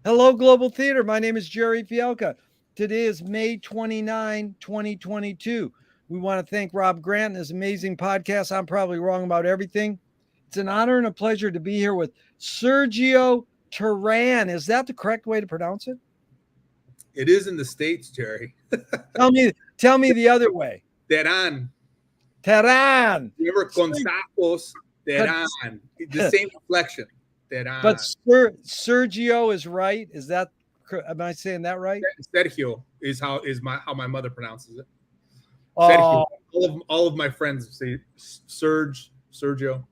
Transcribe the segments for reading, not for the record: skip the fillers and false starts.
Hello, Global Theater. My name is Jerry Fielka. Today is May 29, 2022. We want to thank Rob Grant and his amazing podcast. I'm probably wrong about everything. It's an honor and a pleasure to be here with Sergio Teran. Is that the correct way to pronounce it? It is in the States, Jerry. Tell me the other way. Teran. Teran. Remember, con tacos, Teran. The same inflection. But Teran. Sergio is right. Am I saying that right? Sergio is how my mother pronounces it. Sergio. Oh, All of my friends say Sergio.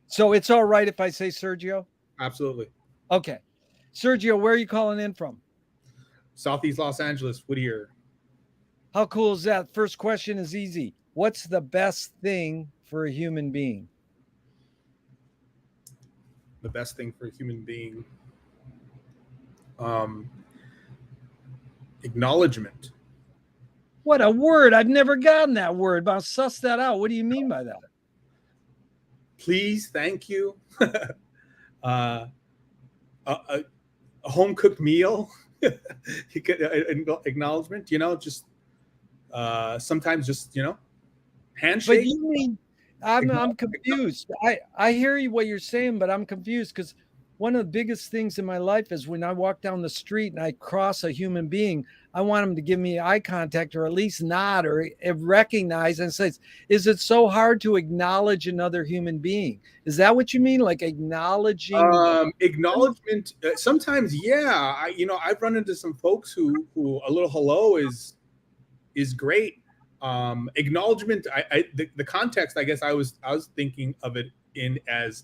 so it's all right if I say Sergio? Absolutely. Okay. Sergio, where are you calling in from? Southeast Los Angeles, Whittier. How cool is that? First question is easy. What's the best thing for a human being? The best thing for a human being. Um, Acknowledgement. What a word. I've never gotten that word, but I'll suss that out. What do you mean by that? Please, thank you. uh, a home cooked meal. Acknowledgement. Just sometimes just handshake. But you mean I'm confused. I hear you what you're saying, but I'm confused because one of the biggest things in my life is when I walk down the street and I cross a human being, I want them to give me eye contact or at least nod or recognize and say, is it so hard to acknowledge another human being? Is that what you mean? Like acknowledging Acknowledgement. Sometimes, yeah. I've run into some folks who a little hello is great. Acknowledgement. The context. I guess I was thinking of it in as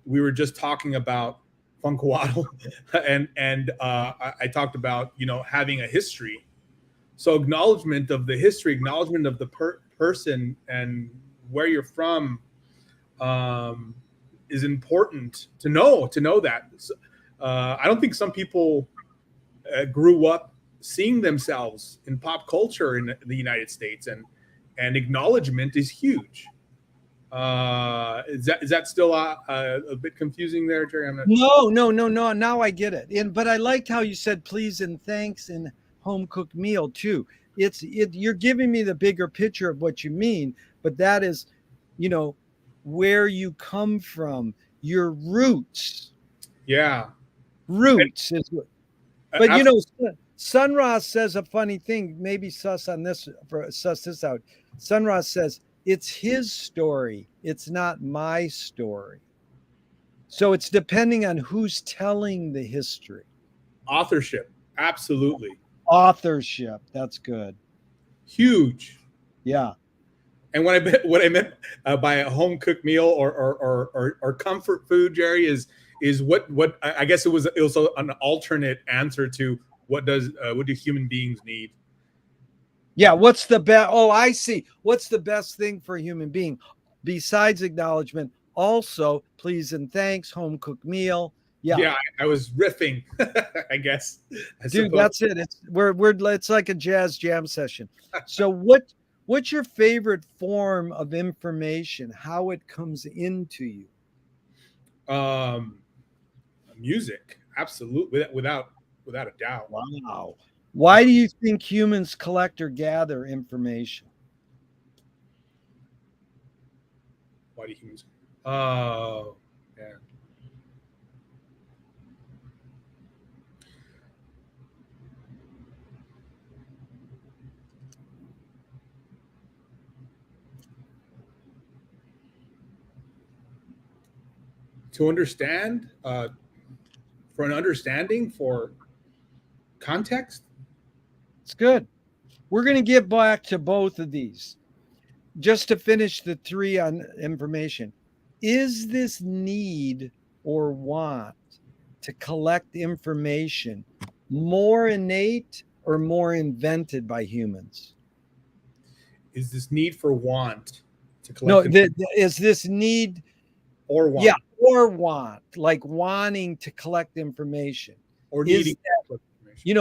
we were just talking about Funkowaddle, and I talked about having a history. So acknowledgement of the history, acknowledgement of the person and where you're from, is important to know. That I don't think some people grew up seeing themselves in pop culture in the United States, and acknowledgement is huge. Is that still a bit confusing there, Jerry? I'm not. No. Now I get it. But I liked how you said please and thanks and home cooked meal too. You're giving me the bigger picture of what you mean, but that is, you know, where you come from, your roots. Yeah. Roots is what. But Sunraz says a funny thing. Maybe suss this out. Sunraz says it's his story. It's not my story. So it's depending on who's telling the history. Authorship, absolutely. Authorship. That's good. Huge. Yeah. And what I meant by a home cooked meal or comfort food, Jerry, is what I guess it was an alternate answer to what do human beings need? Yeah. What's the best? Oh, I see. What's the best thing for a human being besides acknowledgement? Also, please and thanks, home cooked meal. Yeah, I was riffing, I guess. Dude, suppose. that's it. It's like a jazz jam session. So what's your favorite form of information? How it comes into you? Music, absolutely, without a doubt. Wow. Why do you think humans collect or gather information? Why do humans? Oh, yeah. To understand, for an understanding, for context. It's good. We're going to get back to both of these. Just to finish the three on information. Is this need or want to collect information more innate or more invented by humans? Is this need for want to No, collect is this need or want? Yeah, or want, like wanting to collect information. Or Is needing that,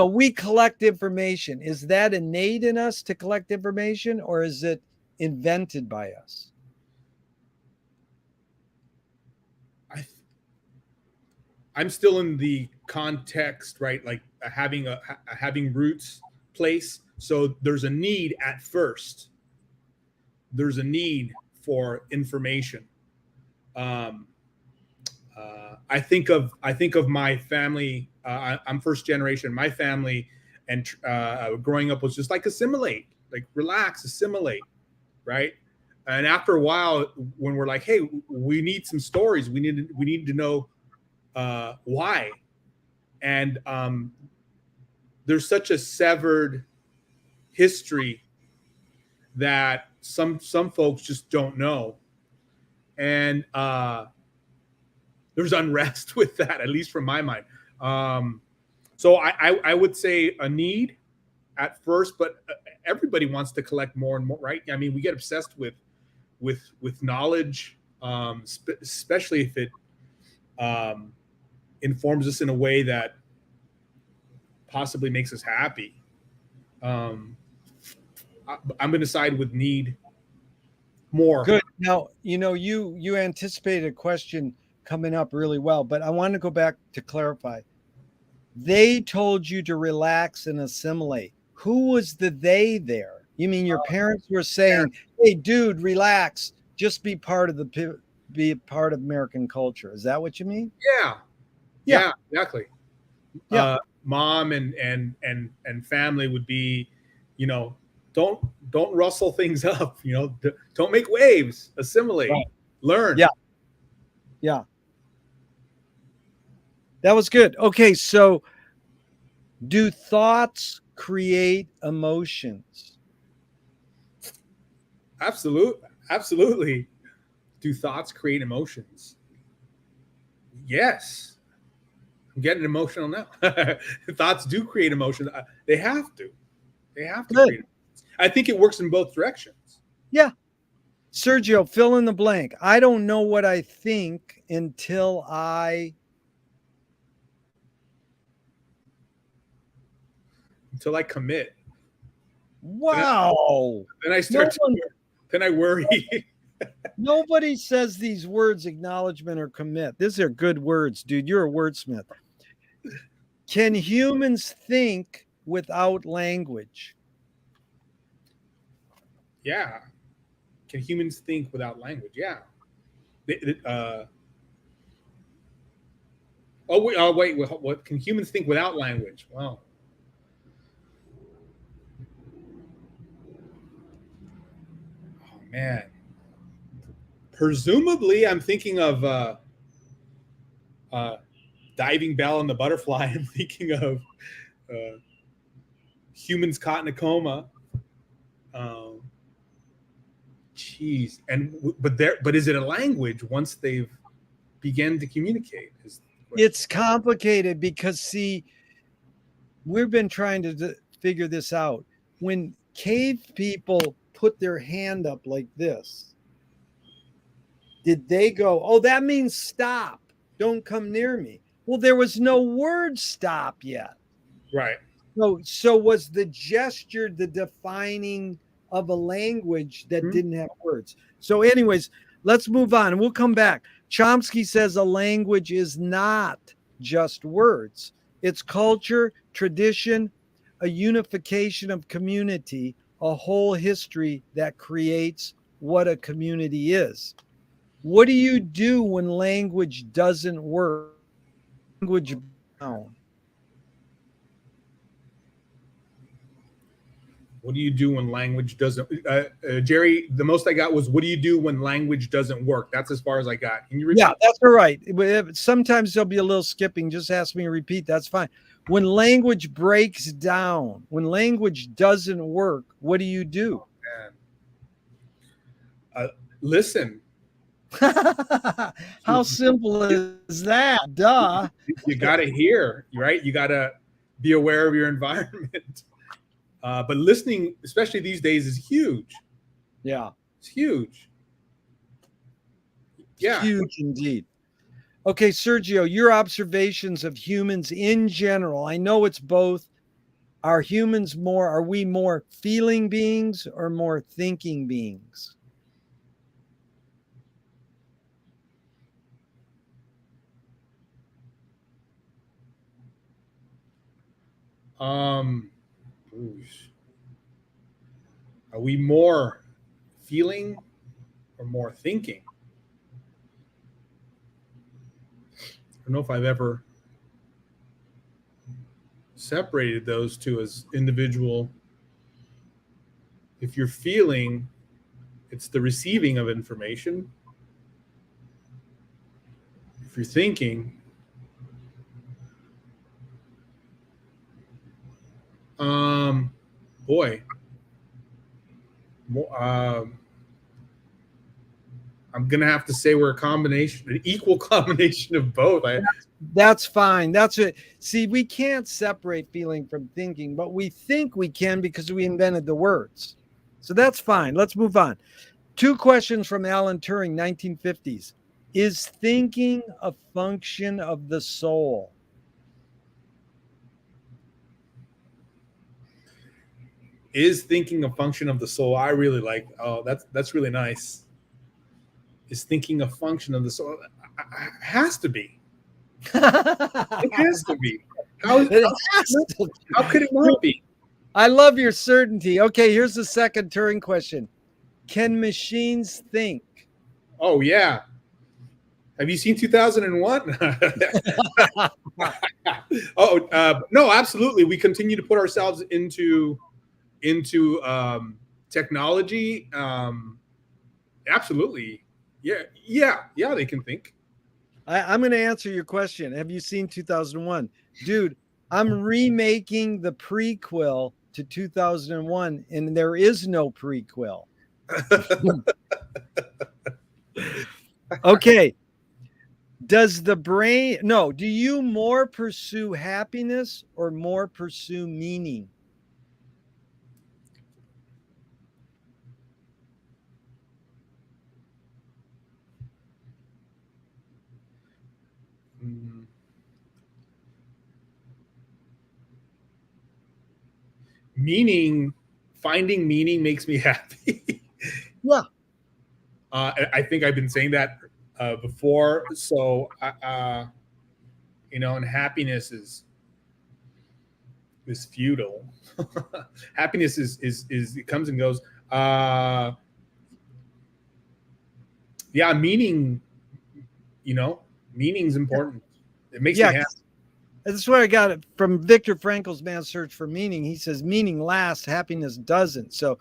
we collect information. Is that innate in us to collect information or is it invented by us? I'm still in the context, right? Like having roots place. So there's a need at first. There's a need for information. Um, I think of my family. I'm first generation. My family and growing up was just like assimilate, like relax, assimilate, right? And after a while, when we're like, hey, we need some stories. We need to know why. And there's such a severed history that some folks just don't know, and there's unrest with that, at least from my mind. So I would say a need at first, but everybody wants to collect more and more, right? I mean, we get obsessed with knowledge, especially if it um, informs us in a way that possibly makes us happy. Um, I'm going to side with need more. Good. Now, you anticipated a question coming up really well, but I want to go back to clarify. They told you to relax and assimilate. Who was the they there? You mean your parents were saying, "Hey, dude, relax. Just be part of be part of American culture." Is that what you mean? Yeah, Yeah. yeah, exactly. Yeah. Mom and family would be, you know, don't rustle things up. You know, don't make waves. Assimilate, Right. learn. Yeah. Yeah. That was good. Okay, so do thoughts create emotions? Absolutely. Do thoughts create emotions? Yes. I'm getting emotional now. Thoughts do create emotions. They have to. They have to Good. create emotions. I think it works in both directions. Yeah. Sergio, fill in the blank. I don't know what I think until Until I commit. wow. Then I No start to, one, then I worry. nobody says these words, acknowledgement or commit. These are good words, dude. You're a wordsmith. Can humans think without language? Yeah. Can humans think without language? Yeah. Wait. What can humans think without language? Wow. Oh man. Presumably, I'm thinking of uh, Diving Bell and the Butterfly. I'm thinking of uh, humans caught in a coma. Um, Jeez, but is it a language once they've began to communicate? It's complicated because, see, we've been trying to figure this out. When cave people put their hand up like this, did they go, "Oh, that means stop. Don't come near me"? Well, there was no word stop yet. Right. So was the gesture the defining of a language that Hmm? didn't have words? So, anyways, let's move on. We'll come back. Chomsky says a language is not just words, it's culture, tradition, a unification of community, a whole history that creates what a community is. What do you do when language doesn't work? Language down. What do you do when language doesn't? Jerry, the most I got was, "What do you do when language doesn't work?" That's as far as I got. Can you repeat? Yeah, that's all right. Sometimes there'll be a little skipping. Just ask me to repeat. That's fine. When language breaks down, when language doesn't work, what do you do? Listen. How simple is that? Duh. You got to hear, right? You got to be aware of your environment. But listening, especially these days, is huge. Yeah. It's huge. Yeah. Huge indeed. Okay, Sergio, your observations of humans in general. I know it's both. Are we more feeling beings or more thinking beings? Oosh. Are we more feeling or more thinking? I don't know if I've ever separated those two as individual. If you're feeling, it's the receiving of information. If you're thinking, boy, I'm gonna have to say we're a combination, an equal combination of both. That's fine. That's it. See, we can't separate feeling from thinking, but we think we can because we invented the words. So that's fine. Let's move on. 2 questions from Alan Turing, 1950s. Is thinking a function of the soul? Is thinking a function of the soul? I really like. Oh, that's really nice. Is thinking a function of the soul? It has to be. It has to be. How could it not be? I love your certainty. Okay, here's the second Turing question. Can machines think? Oh, yeah. Have you seen 2001? No, absolutely. We continue to put ourselves into technology. Absolutely. Yeah. They can think. I'm going to answer your question. Have you seen 2001? Dude, I'm remaking the prequel to 2001, and there is no prequel. Okay. Do you more pursue happiness or more pursue meaning? Finding meaning makes me happy. Yeah. I think I've been saying that before. So, and happiness is futile. Happiness is it comes and goes. Yeah, meaning. Meaning's important. It makes me happy. That's where I got it from Viktor Frankl's Man's Search for Meaning. He says meaning lasts, happiness doesn't. So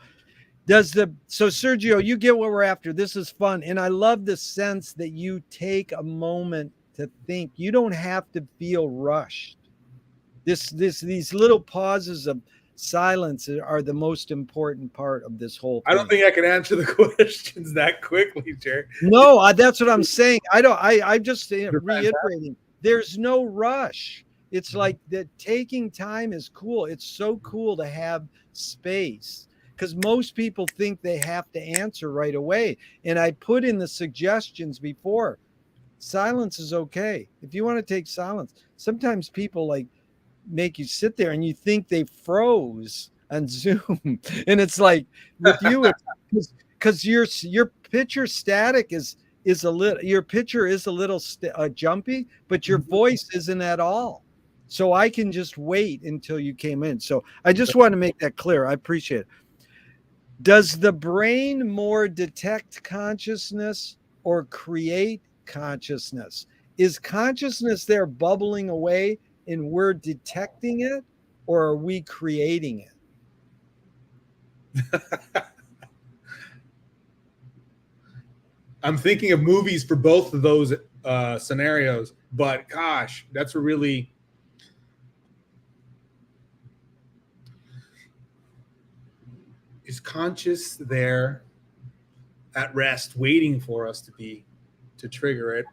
Sergio, you get what we're after. This is fun. And I love the sense that you take a moment to think. You don't have to feel rushed. These little pauses of silence are the most important part of this whole thing. I don't think I can answer the questions that quickly, Jerry. No, that's what I'm saying. I'm just reiterating. There's no rush. It's like that taking time is cool. It's so cool to have space because most people think they have to answer right away. And I put in the suggestions before. Silence is okay. If you want to take silence, sometimes people like make you sit there and you think they froze on Zoom. And it's like with you, because your picture static is a little, your picture is a little jumpy, but your voice isn't at all. So I can just wait until you came in. So I just want to make that clear. I appreciate it. Does the brain more detect consciousness or create consciousness? Is consciousness there bubbling away and we're detecting it, or are we creating it? I'm thinking of movies for both of those scenarios, but gosh, that's a really is conscious there at rest, waiting for us to trigger it,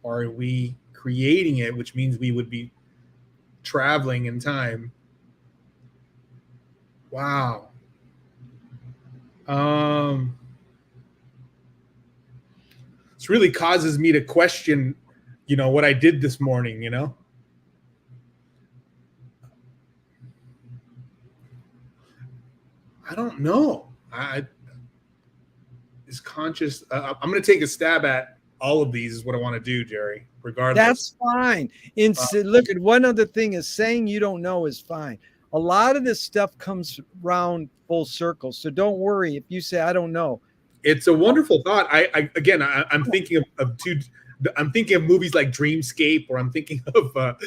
or are we creating it, which means we would be traveling in time? Wow. This really causes me to question, what I did this morning, I don't know. Is conscious. I'm going to take a stab at all of these is what I want to do, Jerry. regardless. That's fine. Look at one other thing is saying you don't know is fine. A lot of this stuff comes round full circle. So don't worry if you say, I don't know. It's a wonderful thought. I'm thinking I'm thinking of movies like Dreamscape, or I'm thinking of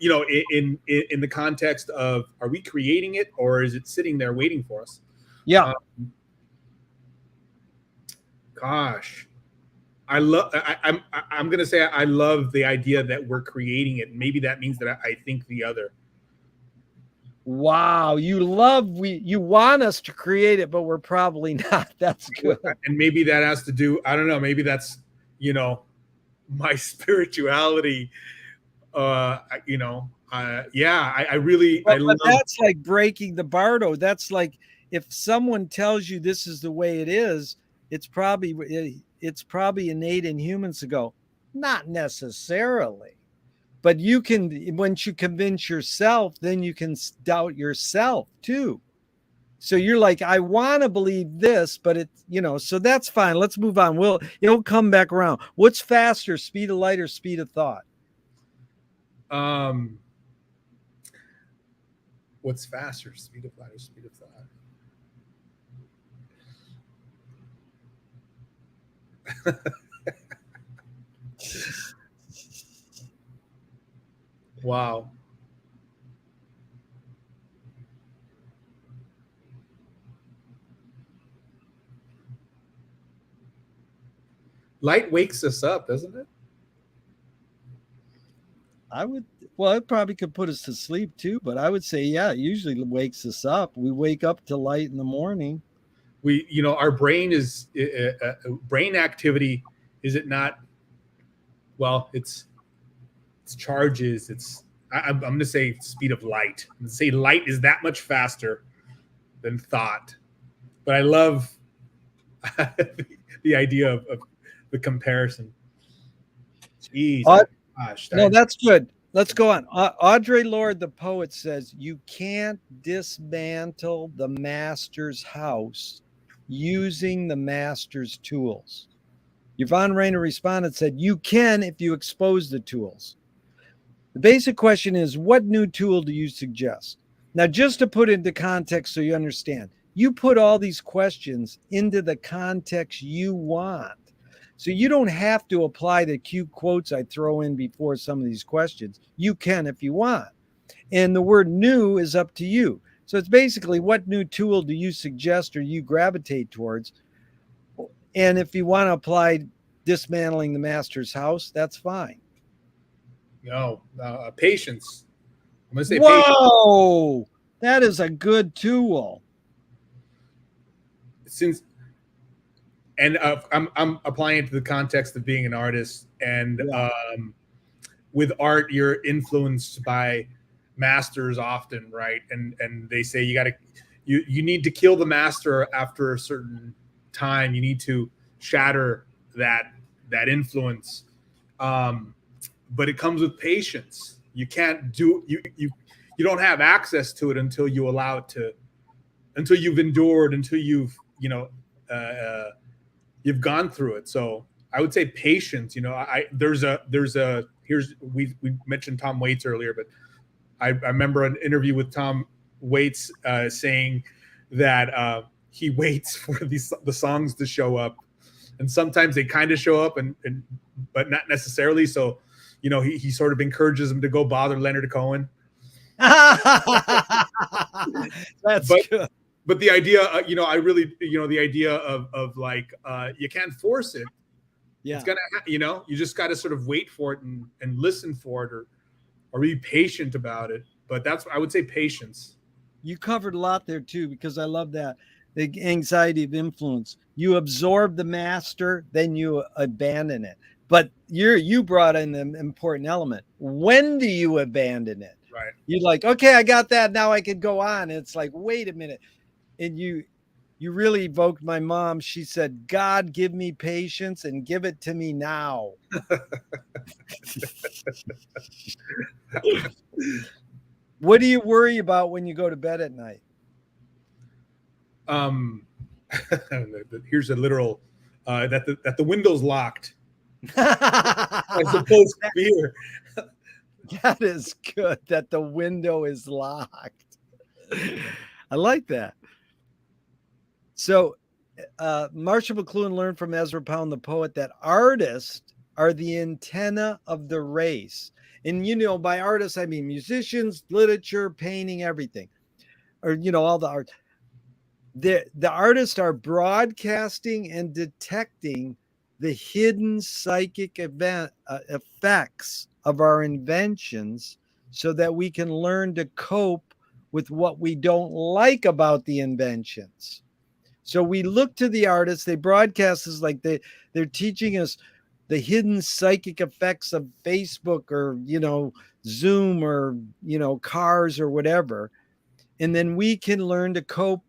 in the context of, are we creating it, or is it sitting there waiting for us? Yeah. Gosh, I'm gonna say I love the idea that we're creating it. Maybe that means that I think the other. Wow, you want us to create it, but we're probably not. That's good. And maybe that has to do, I don't know, maybe that's, my spirituality. I really, I love. That's like breaking the bardo. That's like, if someone tells you this is the way it is, it's probably innate in humans to go, not necessarily. But you can, once you convince yourself, then you can doubt yourself too. So you're like, I want to believe this, but it's, so that's fine. Let's move on. It'll come back around. What's faster, speed of light or speed of thought? What's faster, speed of light or speed of thought? Wow. Light wakes us up, doesn't it? It probably could put us to sleep too, but I would say, yeah, it usually wakes us up. We wake up to light in the morning. Our brain is brain activity. Is it not? Well, it's charges. I'm going to say speed of light. I'm going to say light is that much faster than thought. But I love the idea of the comparison. Jeez, gosh. No, that's good. Let's go on. Audre Lorde, the poet, says, you can't dismantle the master's house using the master's tools. Yvonne Rainer responded, said, you can if you expose the tools. The basic question is, what new tool do you suggest? Now, just to put into context so you understand, you put all these questions into the context you want. So you don't have to apply the cute quotes I throw in before some of these questions. You can if you want. And the word new is up to you. So it's basically, what new tool do you suggest or you gravitate towards? And if you want to apply dismantling the master's house, that's fine. No, patience. I'm going to say whoa, patience. That is a good tool. I'm applying it to the context of being an artist, and with art, you're influenced by masters often, right? And they say you need to kill the master after a certain time. You need to shatter that influence, but it comes with patience. You can't do you don't have access to it until you allow it to, until you've endured, until you've you've gone through it. So I would say patience. We mentioned Tom Waits earlier, but I remember an interview with Tom Waits saying that he waits for the songs to show up, and sometimes they kind of show up, but not necessarily. So, he sort of encourages them to go bother Leonard Cohen. That's good. But the idea, the idea of like, you can't force it. Yeah. It's gonna, you just got to sort of wait for it and listen for it, or be patient about it. But I would say patience. You covered a lot there too, because I love that. The anxiety of influence. You absorb the master, then you abandon it. But you brought in an important element. When do you abandon it? Right. You're like, okay, I got that. Now I can go on. It's like, wait a minute. And you really evoked my mom. She said, God, give me patience and give it to me now. What do you worry about when you go to bed at night? Here's a literal, that the window's locked. as opposed to fear. That is good, that the window is locked. I like that. So, Marshall McLuhan learned from Ezra Pound, the poet, that artists are the antenna of the race. And, by artists, I mean musicians, literature, painting, everything, or, all the art. The artists are broadcasting and detecting the hidden psychic effects of our inventions so that we can learn to cope with what we don't like about the inventions. So we look to the artists, they broadcast this like they're teaching us the hidden psychic effects of Facebook or, Zoom or, cars or whatever. And then we can learn to cope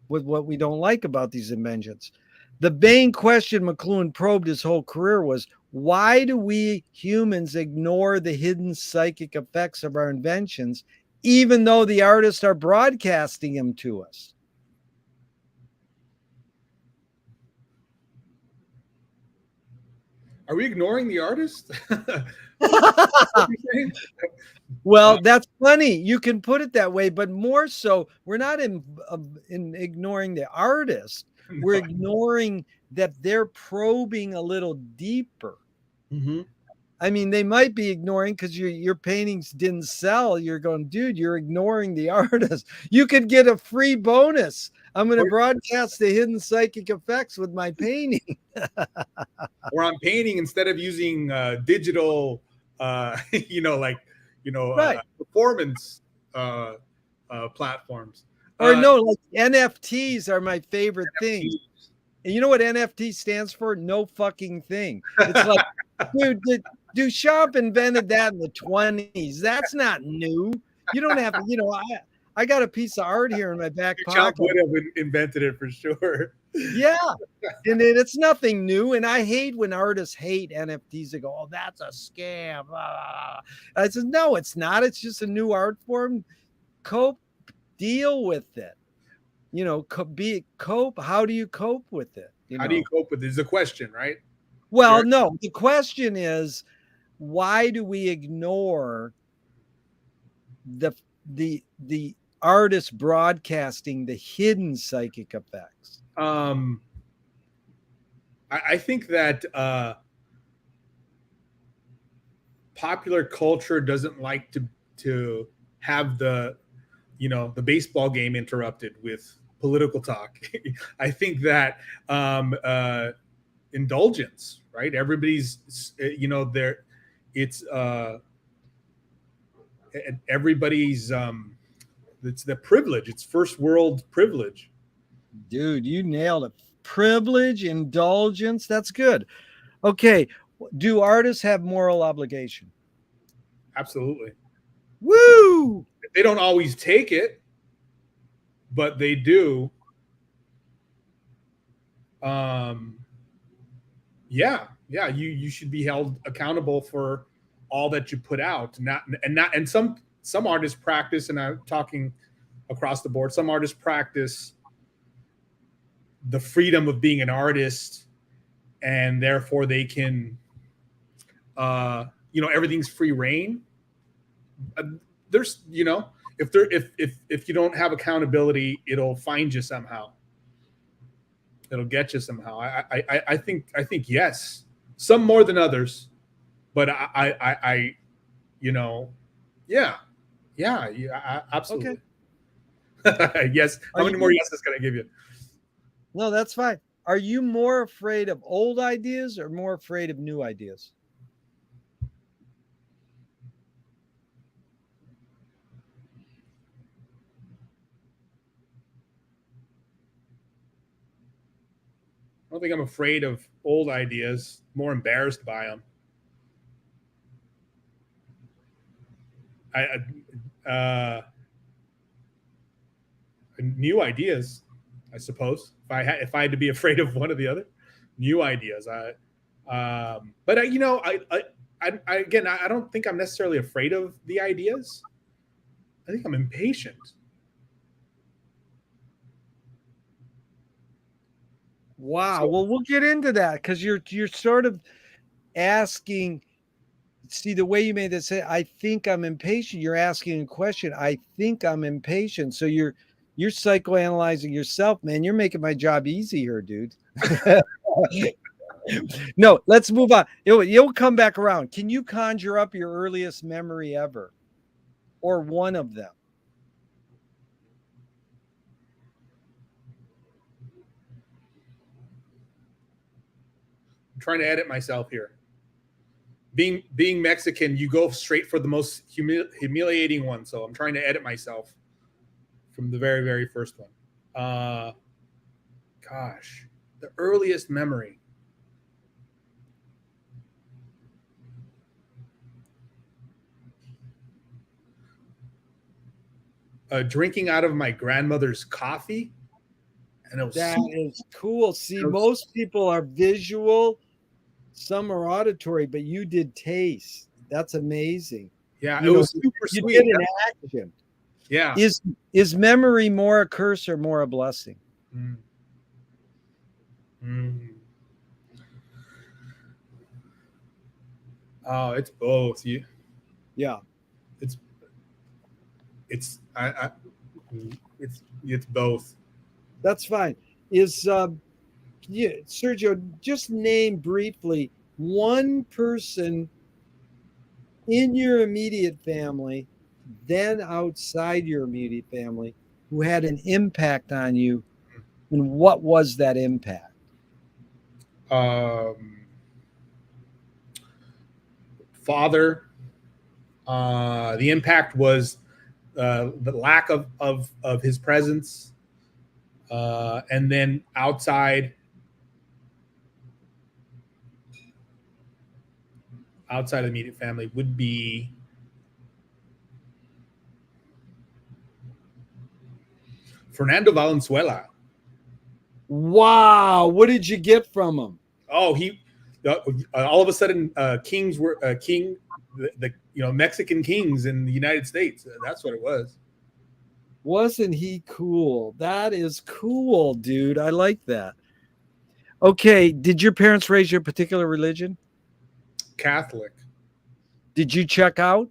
with what we don't like about these inventions. The main question McLuhan probed his whole career was, why do we humans ignore the hidden psychic effects of our inventions, even though the artists are broadcasting them to us? Are we ignoring the artist? Well, that's funny. You can put it that way, but more so, we're not in ignoring the artist. No. We're ignoring that they're probing a little deeper. Mm-hmm. I mean, they might be ignoring because your paintings didn't sell. You're going, dude, you're ignoring the artist. You could get a free bonus. I'm going to broadcast the hidden psychic effects with my painting. Or I'm painting instead of using digital, Right. performance platforms. Or no, like NFTs are my favorite thing. And you know what NFT stands for? No fucking thing. It's like, dude, Duchamp invented that in the 20s. That's not new. You don't have to, I got a piece of art here in my back pocket. Duchamp would have invented it for sure. Yeah. And it's nothing new. And I hate when artists hate NFTs. They go, oh, that's a scam. I said, no, it's not. It's just a new art form. Deal with it. Cope. How do you cope with it? How do you cope with it? Is a question, right? Well, sure. No, the question is, why do we ignore the artist broadcasting the hidden psychic effects? I think that popular culture doesn't like to have the baseball game interrupted with political talk. I think that indulgence, right? Everybody's, there. It's everybody's. It's the privilege. It's first world privilege. Dude, you nailed it. Privilege, indulgence. That's good. Okay. Do artists have moral obligation? Absolutely. Woo! They don't always take it, but they do. Yeah. You should be held accountable for all that you put out. And some artists practice, and I'm talking across the board. Some artists practice the freedom of being an artist, and therefore they can, everything's free reign. There's, if you don't have accountability, it'll find you somehow. It'll get you somehow. I think yes, some more than others, but yeah, absolutely. Okay. Yes. How many more yeses can I give you? No, that's fine. Are you more afraid of old ideas or more afraid of new ideas? I don't think I'm afraid of old ideas, more embarrassed by them. New ideas, I suppose. If I had to be afraid of one or the other, new ideas. But I don't think I'm necessarily afraid of the ideas. I think I'm impatient. Wow. So, well, we'll get into that because you're sort of asking. See the way you made this say, I think I'm impatient. You're asking a question. I think I'm impatient. So you're psychoanalyzing yourself, man. You're making my job easy here, dude. No, let's move on. You'll come back around. Can you conjure up your earliest memory ever, or one of them? I'm trying to edit myself here. Being Mexican, you go straight for the most humiliating one. So I'm trying to edit myself from the very, very first one. Gosh, the earliest memory. Drinking out of my grandmother's coffee, and it was That is cool. See, most people are visual, some are auditory, but you did taste. That's amazing. Yeah, You it was super you sweet. did an action. Yeah. Is memory more a curse or more a blessing? Mm. Mm. Oh, it's both. Yeah. It's both. That's fine. Is Sergio, just name briefly one person in your immediate family, then outside your immediate family, who had an impact on you, and what was that impact? Father. The impact was the lack of his presence, and then outside the immediate family would be Fernando Valenzuela. Wow, what did you get from him? Oh, he all of a sudden kings were king, the Mexican kings in the United States. That's what it was. Wasn't he cool? That is cool, dude. I like that. Okay, did your parents raise you a particular religion? Catholic. Did you check out?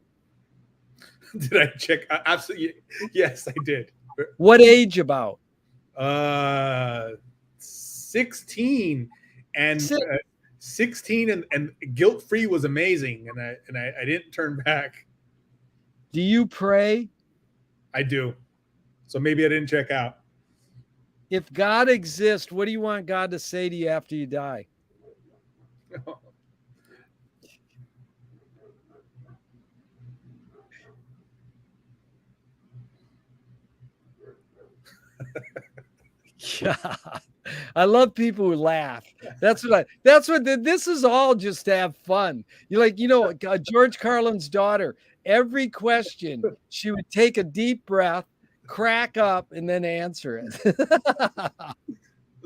Did I check? Absolutely. Yes, I did. What age about? 16, and 16 and guilt free was amazing, and I didn't turn back. Do you pray? I do. So maybe I didn't check out. If God exists, what do you want God to say to you after you die? Yeah. I love people who laugh. This is all just to have fun. George Carlin's daughter, every question, she would take a deep breath, crack up, and then answer it.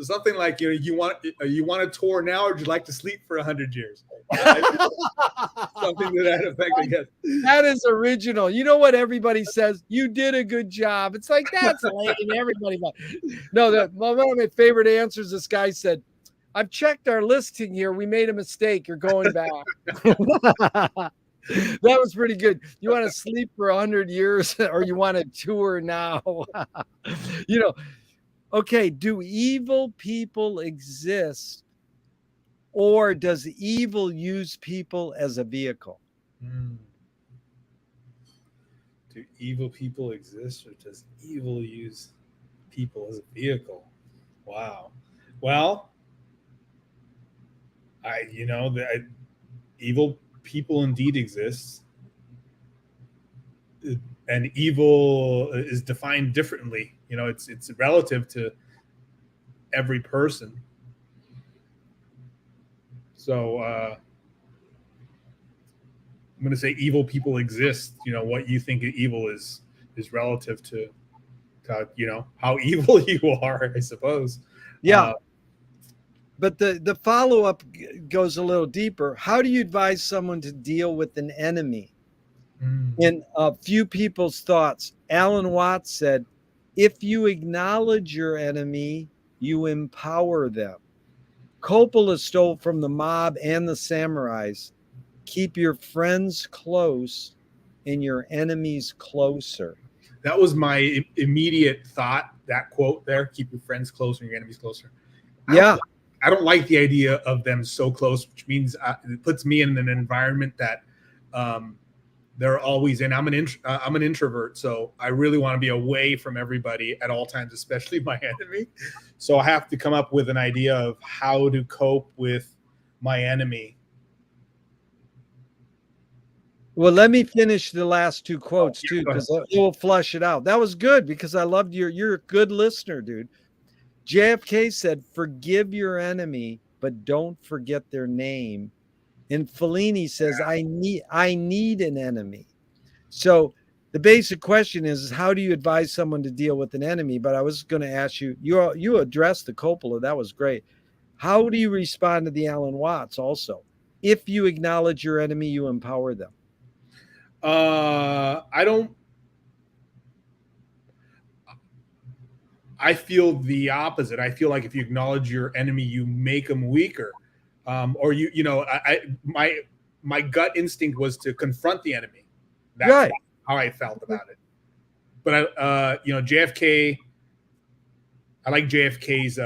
Something like, you want a tour now, or would you like to sleep for 100 years? Something to that effect, I guess. That is original. You know what everybody says? You did a good job. It's like, that's lame. Everybody. No, one of my favorite answers, this guy said, I've checked our listing here. We made a mistake. You're going back. That was pretty good. You want to sleep for 100 years, or you want to tour now? Okay, do evil people exist, or does evil use people as a vehicle? Do evil people exist, or does evil use people as a vehicle? Wow. Well, evil people indeed exist, and evil is defined differently. It's relative to every person. So I'm going to say evil people exist. What you think evil is relative to how evil you are, I suppose. Yeah. But the follow-up goes a little deeper. How do you advise someone to deal with an enemy? In a few people's thoughts, Alan Watts said, if you acknowledge your enemy, you empower them. Coppola stole from the mob and the samurais. Keep your friends close and your enemies closer. That was my immediate thought. That quote there: "Keep your friends closer and your enemies closer." Yeah. I don't like the idea of them so close, which means it puts me in an environment that they're always in. I'm an introvert, so I really want to be away from everybody at all times, especially my enemy. So I have to come up with an idea of how to cope with my enemy. Well, let me finish the last two quotes Yeah, too, go ahead. because it will flush it out. That was good because I loved you're a good listener, dude. JFK said, forgive your enemy, but don't forget their name. And Fellini says, I need an enemy. So the basic question is how do you advise someone to deal with an enemy? But I was going to ask you, you addressed the Coppola. That was great. How do you respond to the Alan Watts also? If you acknowledge your enemy, you empower them. I don't. I feel the opposite. I feel like if you acknowledge your enemy, you make them weaker. Or my gut instinct was to confront the enemy. That's Right. how I felt about it. But JFK. I like JFK's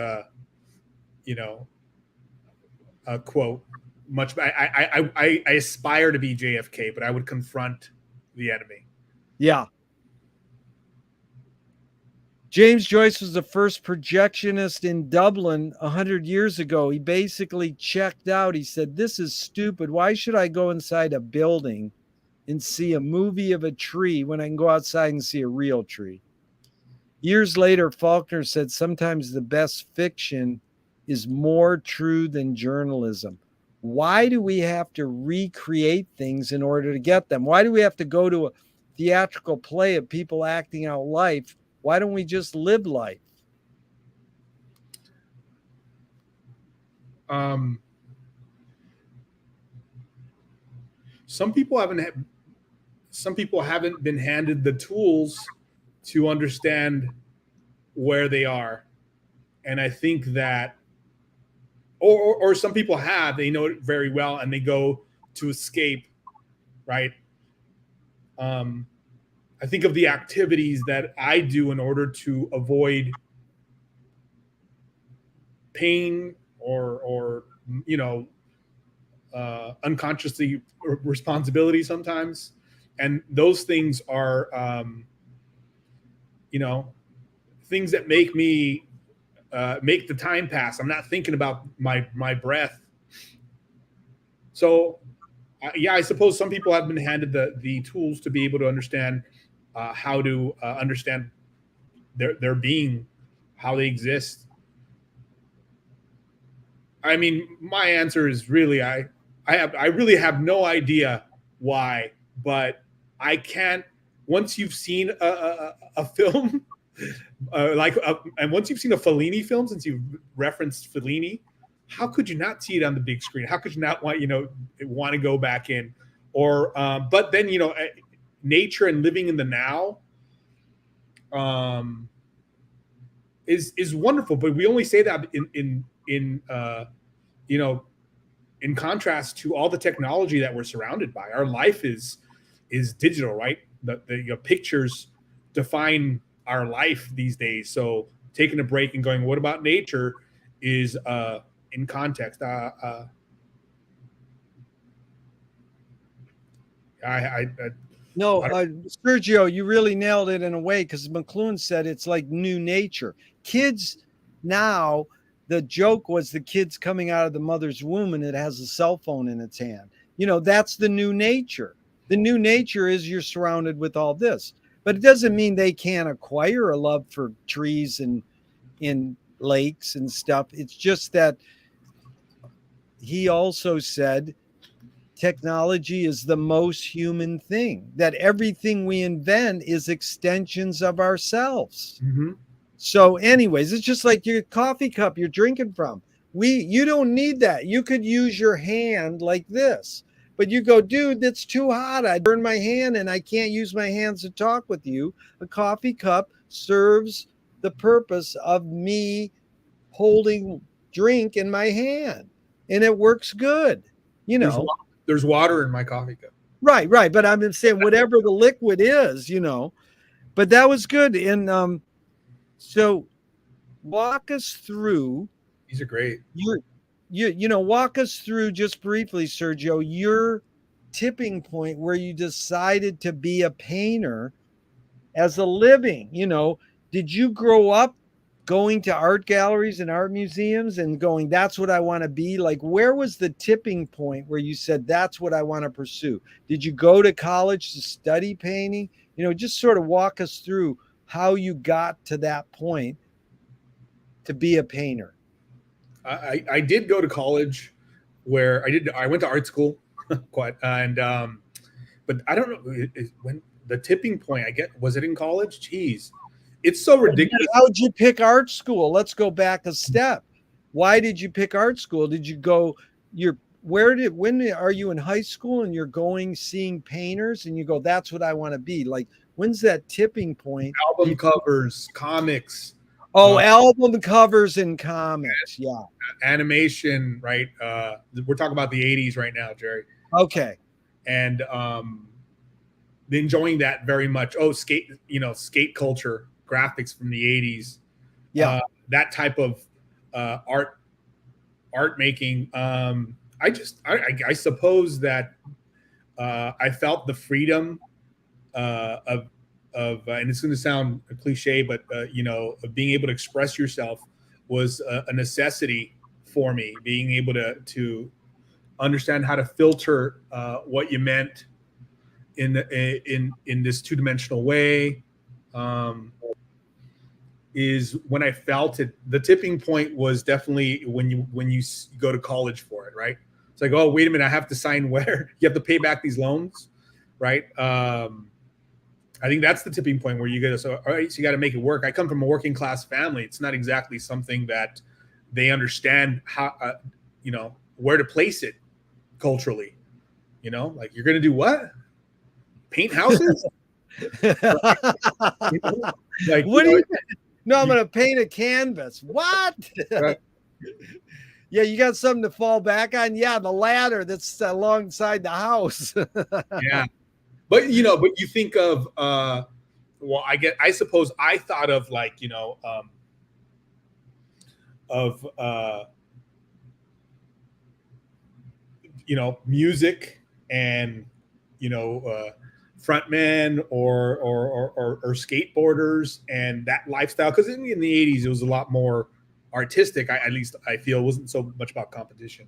quote much. I aspire to be JFK, but I would confront the enemy. Yeah. James Joyce was the first projectionist in Dublin 100 years ago. He basically checked out. He said, this is stupid. Why should I go inside a building and see a movie of a tree when I can go outside and see a real tree? Years later, Faulkner said, sometimes the best fiction is more true than journalism. Why do we have to recreate things in order to get them? Why do we have to go to a theatrical play of people acting out life? Why don't we just live life? Some people haven't been handed the tools to understand where they are, and I think that, or some people have, they know it very well, and they go to escape, right? I think of the activities that I do in order to avoid pain or unconsciously responsibility sometimes, and those things are things that make me make the time pass. I'm not thinking about my breath. So I suppose some people have been handed the tools to be able to understand how to understand their being, how they exist. I mean, my answer is really I really have no idea why, but I can't. Once you've seen a film, and once you've seen a Fellini film, since you've referenced Fellini, how could you not see it on the big screen? How could you not want to go back in? Or but then nature and living in the now is wonderful, but we only say that in in contrast to all the technology that we're surrounded by. Our life is digital, right? The pictures define our life these days. So taking a break and going, what about nature, is in context. No, Sergio, you really nailed it in a way, because McLuhan said it's like new nature. Kids now, the joke was the kid's coming out of the mother's womb and it has a cell phone in its hand. That's the new nature. The new nature is you're surrounded with all this, but it doesn't mean they can't acquire a love for trees and in lakes and stuff. It's just that he also said technology is the most human thing, that everything we invent is extensions of ourselves. Mm-hmm. So anyways, it's just like your coffee cup you're drinking from. You don't need that. You could use your hand like this, but you go, dude, that's too hot. I burn my hand and I can't use my hands to talk with you. A coffee cup serves the purpose of me drink in my hand, and it works good. You know, there's water in my coffee cup. Right. But I'm saying whatever the liquid is, you know. But that was good. And so walk us through. These are great. Walk us through just briefly, Sergio, your tipping point where you decided to be a painter as a living. Did you grow up going to art galleries and art museums and going, that's what I want to be? Like, where was the tipping point where you said, that's what I want to pursue? Did you go to college to study painting? Just sort of walk us through how you got to that point to be a painter. I did go to college where I went to art school but I don't know when the tipping point, was it in college? Jeez. It's so ridiculous. How'd you pick art school? Let's go back a step. Why did you pick art school? Did you go, when are you in high school and you're seeing painters and you go, that's what I want to be? Like, when's that tipping point? Album covers, comics. Oh, album covers and comics. Yeah. Animation, right? We're talking about the 80s right now, Jerry. Okay. And enjoying that very much. Oh, skate culture, graphics from the 80s. Yeah. That type of art making. I suppose that I felt the freedom of and it's going to sound a cliche, but of being able to express yourself was a necessity for me. Being able to understand how to filter what you meant in this two-dimensional way is when I felt it. The tipping point was definitely when you go to college for it, right? It's like, oh, wait a minute, I have to sign where? You have to pay back these loans, right? I think that's the tipping point where you get all right, so you got to make it work. I come from a working class family. It's not exactly something that they understand how, where to place it culturally. Like, you're going to do what? Paint houses? Like, what do you? No, I'm going to paint a canvas. What? Right. Yeah, you got something to fall back on? Yeah, the ladder that's alongside the house. Yeah. But you think of I suppose I thought of like, music and frontmen or skateboarders and that lifestyle, because in the 80s it was a lot more artistic. At least I feel it wasn't so much about competition.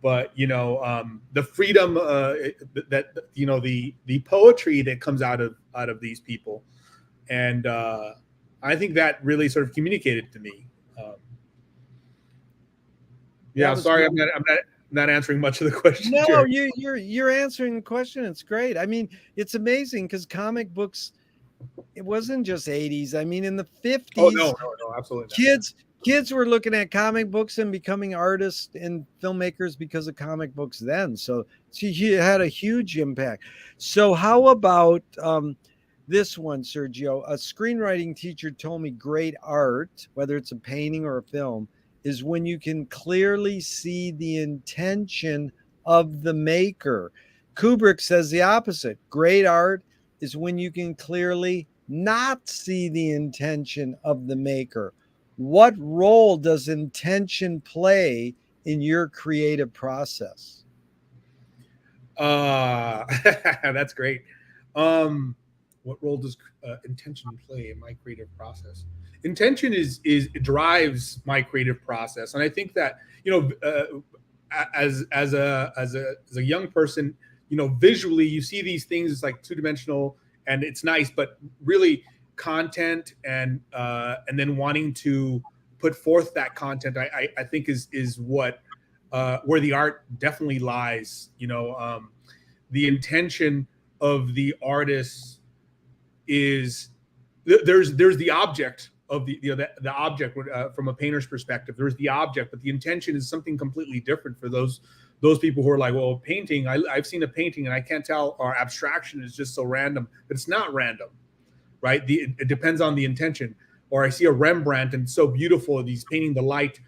But the freedom that the poetry that comes out of these people, and I think that really sort of communicated to me. Sorry, I'm not answering much of the question. No, you're answering the question. It's great. I mean, it's amazing because comic books, it wasn't just 80s. I mean, in the 50s, oh no, absolutely not. Kids were looking at comic books and becoming artists and filmmakers because of comic books then. So he had a huge impact. So how about this one, Sergio? A screenwriting teacher told me great art, whether it's a painting or a film, is when you can clearly see the intention of the maker. Kubrick says the opposite. Great art is when you can clearly not see the intention of the maker. What role does intention play in your creative process? That's great. What role does intention play in my creative process? Intention drives my creative process, and I think that as a young person, visually you see these things. It's like two-dimensional, and it's nice, but really content and then wanting to put forth that content, I think is what where the art definitely lies. The intention of the artist is there's the object of the object from a painter's perspective. There's the object, but the intention is something completely different for those people who are like, well, painting, I've seen a painting and I can't tell, or abstraction is just so random. But it's not random, right? It depends on the intention. Or I see a Rembrandt and it's so beautiful, and he's painting the light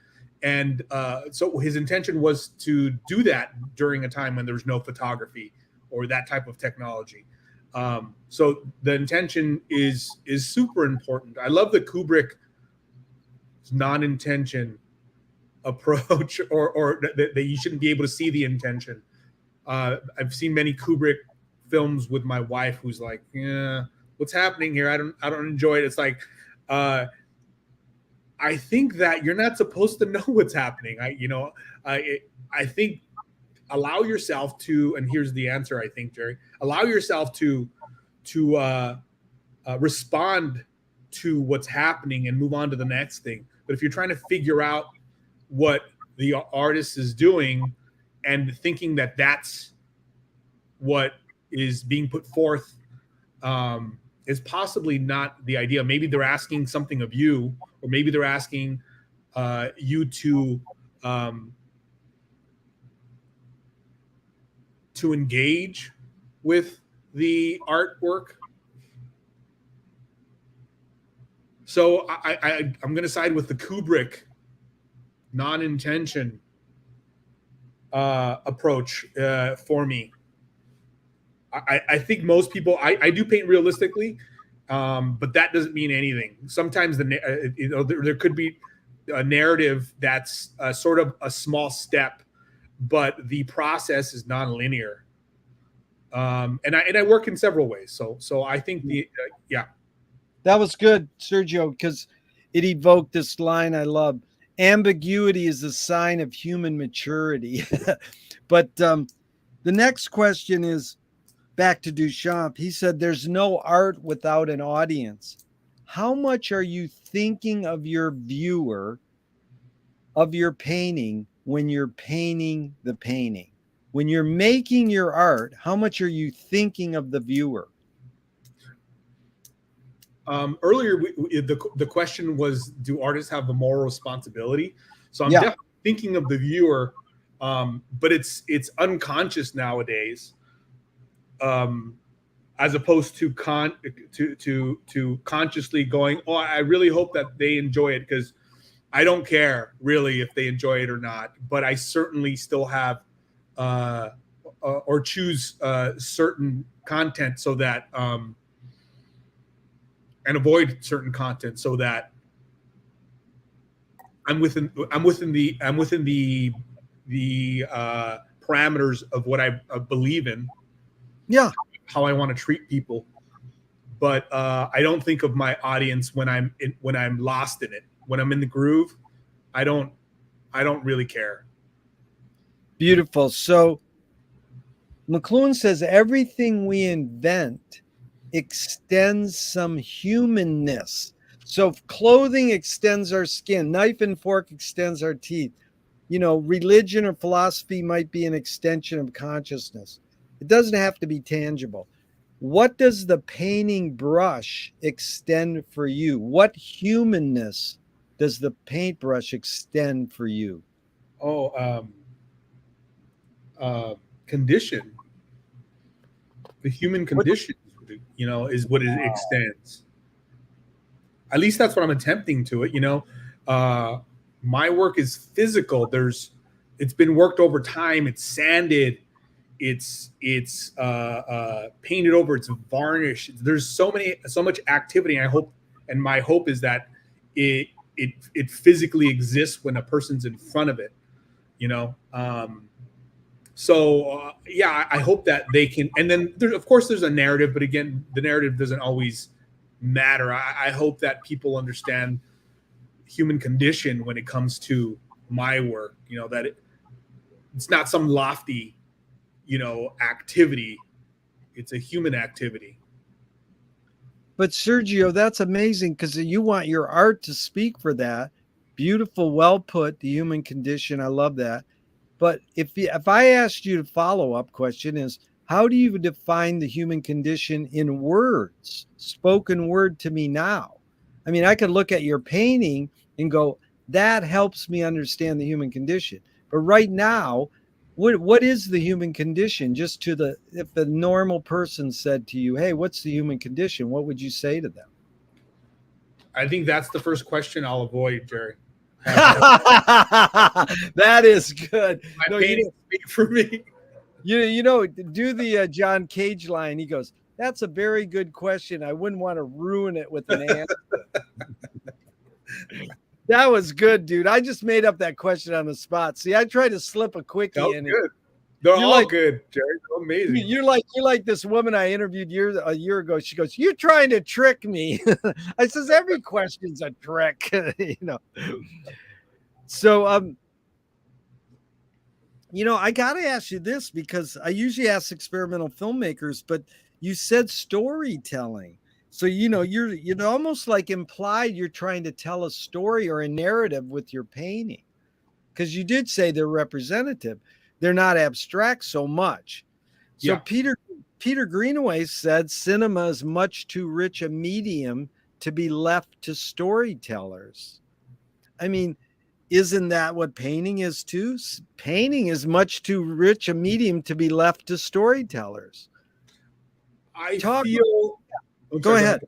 And so his intention was to do that during a time when there was no photography or that type of technology. So the intention is super important. I love the Kubrick non-intention approach, or that you shouldn't be able to see the intention. I've seen many Kubrick films with my wife, who's like, "Yeah, what's happening here? I don't enjoy it." It's like, I think that you're not supposed to know what's happening. I think allow yourself to, and here's the answer. I think, Jerry, allow yourself to respond to what's happening and move on to the next thing. But if you're trying to figure out what the artist is doing and thinking that that's what is being put forth, is possibly not the idea. Maybe they're asking something of you, or maybe they're asking you to engage with the artwork. So I'm going to side with the Kubrick non-intention approach for me. I think most people, I do paint realistically, but that doesn't mean anything. Sometimes there could be a narrative that's sort of a small step, but the process is non-linear. And I work in several ways. So I think yeah. That was good, Sergio, because it evoked this line I love. Ambiguity is a sign of human maturity. But the next question is back to Duchamp. He said, there's no art without an audience. How much are you thinking of your viewer, of your painting, when you're painting the painting? When you're making your art, how much are you thinking of the viewer? Earlier, the question was, do artists have a moral responsibility? So I'm definitely thinking of the viewer, but it's unconscious nowadays, as opposed to consciously going, oh, I really hope that they enjoy it, because I don't care really if they enjoy it or not, but I certainly still have or choose certain content so that and avoid certain content so that I'm within the parameters of what I believe in. Yeah. How I want to treat people. But I don't think of my audience when I'm lost in it. When I'm in the groove, I don't really care. Beautiful. So McLuhan says everything we invent extends some humanness. So if clothing extends our skin, knife and fork extends our teeth. Religion or philosophy might be an extension of consciousness. It doesn't have to be tangible. What does the painting brush extend for you? What humanness does the paintbrush extend for you? Condition. The human condition, is what it extends. At least that's what I'm attempting to it. My work is physical. It's been worked over time. It's sanded. It's painted over. It's varnished. There's so much activity. And my hope is that it physically exists when a person's in front of it. I hope that they can. And then of course there's a narrative, but again, the narrative doesn't always matter. I hope that people understand human condition when it comes to my work. That it's not some lofty, activity. It's a human activity. But Sergio, that's amazing, because you want your art to speak for that. Beautiful, well put, the human condition. I love that. But if I asked you, the follow-up question is, how do you define the human condition in words, spoken word to me now? I mean, I could look at your painting and go, that helps me understand the human condition. But right now, what is the human condition? Just if the normal person said to you, hey, what's the human condition? What would you say to them? I think that's the first question I'll avoid, Jerry. That is good. My No, paintings speak for me. do the John Cage line. He goes, "That's a very good question. I wouldn't want to ruin it with an answer." That was good, dude. I just made up that question on the spot. See, I tried to slip a That quickie was in. good. They're You're all like good, Jerry. They're amazing. you're like this woman I interviewed a year ago. She goes, "You're trying to trick me." I says, "Every question's a trick," you know. So I got to ask you this because I usually ask experimental filmmakers, but you said storytelling. So, you're almost like implied you're trying to tell a story or a narrative with your painting because you did say they're representative. They're not abstract so much. So Yeah. Peter Greenaway said cinema is much too rich a medium to be left to storytellers. I mean, isn't that what painting is too? Painting is much too rich a medium to be left to storytellers. I Talk, feel. I'm go sorry. Go ahead. ahead.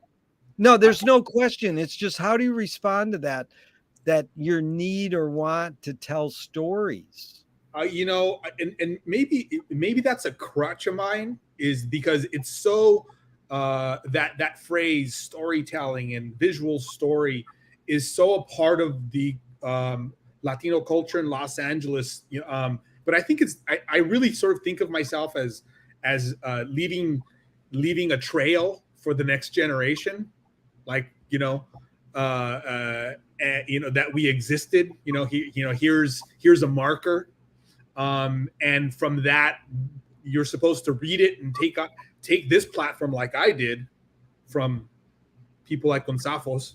No, there's no question. It's just how do you respond to that your need or want to tell stories? And maybe that's a crutch of mine is because it's so that phrase storytelling and visual story is so a part of the Latino culture in Los Angeles. But I think I really sort of think of myself as leaving a trail for the next generation, like that we existed. Here's a marker, and from that you're supposed to read it and take this platform like I did from people like Gonzafos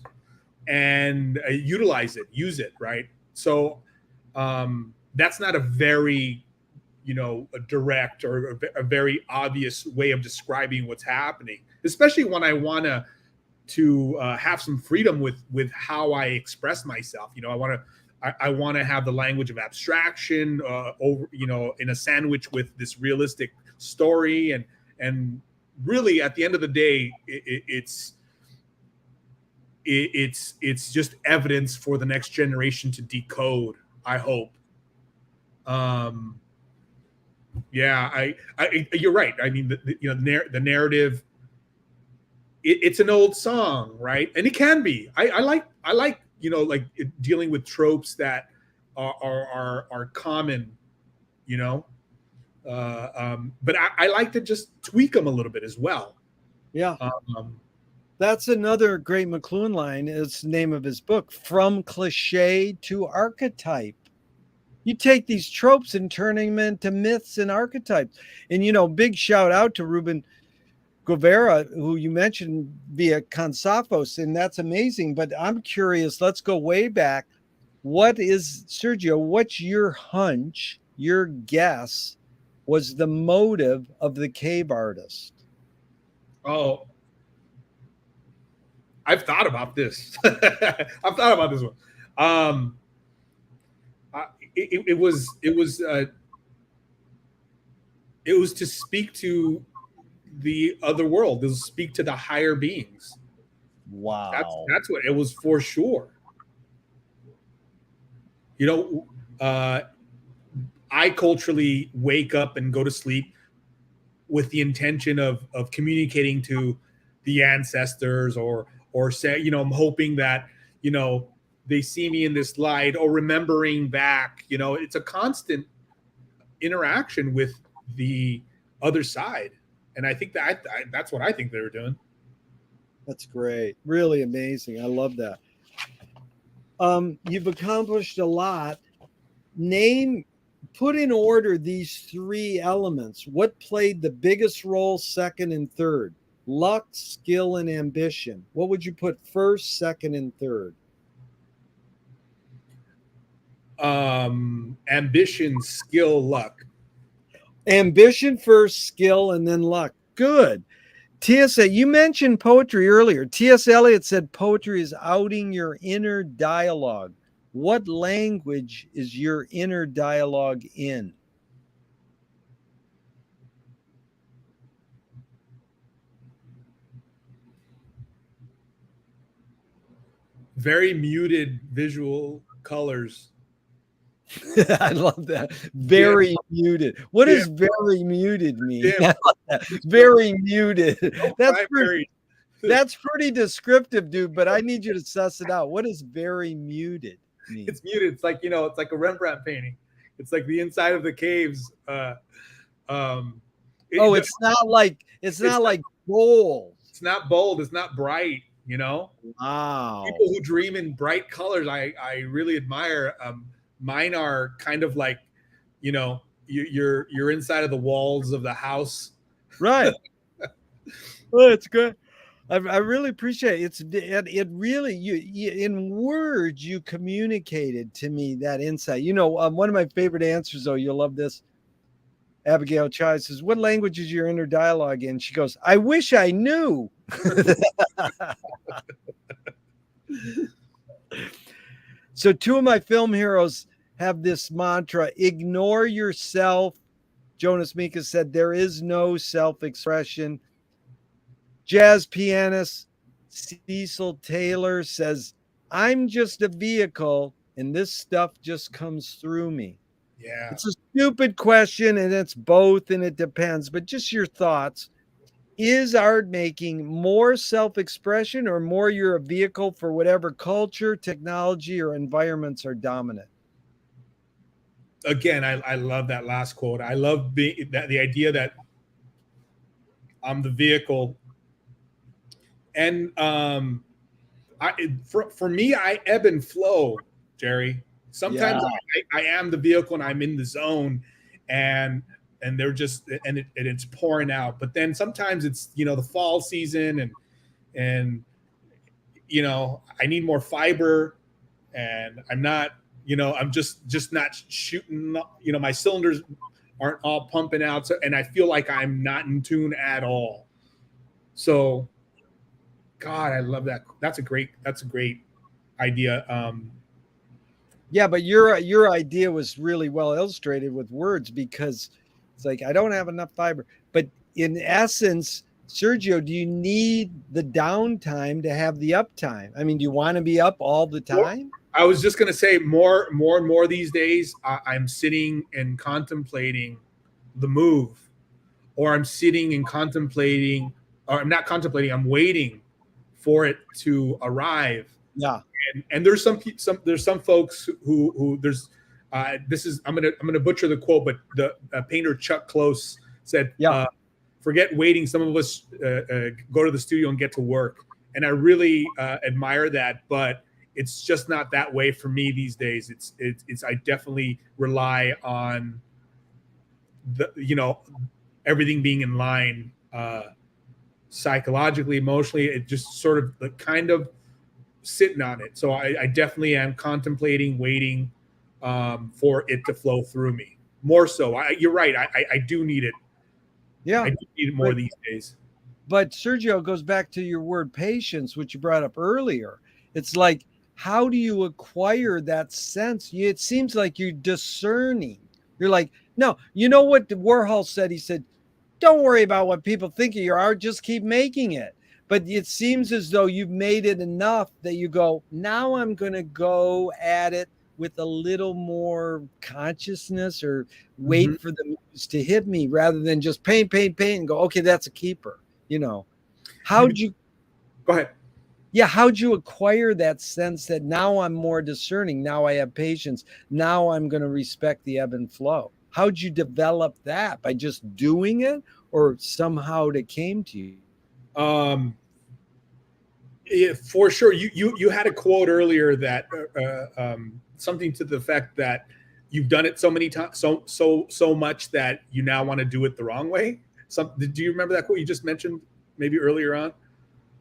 and use it, right? So that's not a very a direct or a very obvious way of describing what's happening, especially when I want to have some freedom with how I express myself. I want to have the language of abstraction over in a sandwich with this realistic story, and really at the end of the day it's just evidence for the next generation to decode, I hope. Yeah, you're right. I mean, the narrative, it's an old song, right? And it can be. I like like dealing with tropes that are common, you know. But I like to just tweak them a little bit as well. Yeah. Um, That's another great McLuhan line. It's the name of his book, From Cliche to Archetype. You take these tropes and turning them into myths and archetypes. And big shout out to Ruben Guevara, who you mentioned via Consafos, and that's amazing. But I'm curious, let's go way back. Sergio, what's your hunch, your guess was the motive of the cave artist? oh, I've thought about this. I've thought about this one. Um, it was to speak to the other world. It was to speak to the higher beings. Wow. That's what it was for sure. You know, I culturally wake up and go to sleep with the intention of communicating to the ancestors, or say, I'm hoping that they see me in this light, or remembering back. It's a constant interaction with the other side, and I think that's what I think they were doing. That's great. Really amazing. I love that. You've accomplished a lot. Put in order these three elements. What played the biggest role, second and third? Luck, skill, and ambition. What would you put first, second, and third? Ambition, skill, luck. Ambition first, skill, and then luck. Good. TSA, you mentioned poetry earlier. T.S. Eliot said poetry is outing your inner dialogue. What language is your inner dialogue in? Very muted visual colors. I love that. Very muted. What does very muted mean? Dim. Very muted. Primary. That's pretty descriptive, dude, but I need you to suss it out. What does very muted mean? It's muted. It's like, it's like a Rembrandt painting. It's like the inside of the caves. It's not like bold. It's not bold. It's not bright. Wow. People who dream in bright colors, I really admire. Mine are kind of like, you're inside of the walls of the house. Right. Well, it's good. I really appreciate it. It really, you in words, you communicated to me that insight. One of my favorite answers, though, you'll love this. Abigail Chai says, "What language is your inner dialogue in?" She goes, "I wish I knew." So 2 of my film heroes have this mantra: ignore yourself. Jonas Mika said, "There is no self-expression." Jazz pianist Cecil Taylor says, "I'm just a vehicle and this stuff just comes through me." Yeah. It's a stupid question and it's both and it depends, but just your thoughts. Is art making more self-expression or more you're a vehicle for whatever culture, technology, or environments are dominant? Again, I love that last quote. I love the idea that I'm the vehicle. And for me, I ebb and flow, Jerry. Sometimes I am the vehicle and I'm in the zone, and they're just it's pouring out. But then sometimes it's the fall season and I need more fiber, and I'm not I'm just not shooting. My cylinders aren't all pumping out, and I feel like I'm not in tune at all. So. God, I love that. That's a great idea. Yeah, but your idea was really well illustrated with words, because it's like, I don't have enough fiber. But in essence, Sergio, do you need the downtime to have the uptime? I mean, do you want to be up all the time? I was just going to say more and more these days, I'm sitting and contemplating the move, or I'm sitting and contemplating, or I'm not contemplating, I'm waiting for it to arrive. Yeah. And there's some folks who there's this is I'm gonna butcher the quote, but the painter Chuck Close said, "Forget waiting. Some of us go to the studio and get to work." And I really admire that, but it's just not that way for me these days. It's I definitely rely on everything being in line. Psychologically, emotionally, it just sort of kind of sitting on it. So I definitely am contemplating, waiting for it to flow through me more so. You're right. I do need it. Yeah. I do need it more these days. But Sergio, goes back to your word patience, which you brought up earlier. It's like, how do you acquire that sense? It seems like you're discerning. You're like, no, you know what Warhol said? He said, don't worry about what people think of your art, just keep making it. But it seems as though you've made it enough that you go, now I'm going to go at it with a little more consciousness, or wait for the muse to hit me, rather than just paint and go, okay, that's a keeper. How'd you go ahead? Yeah, how'd you acquire that sense that now I'm more discerning, now I have patience, now I'm going to respect the ebb and flow? How'd you develop that? By just doing it, or somehow it came to you? Yeah, for sure. You had a quote earlier that something to the effect that you've done it so many times, so much that you now want to do it the wrong way. Do you remember that quote you just mentioned maybe earlier on?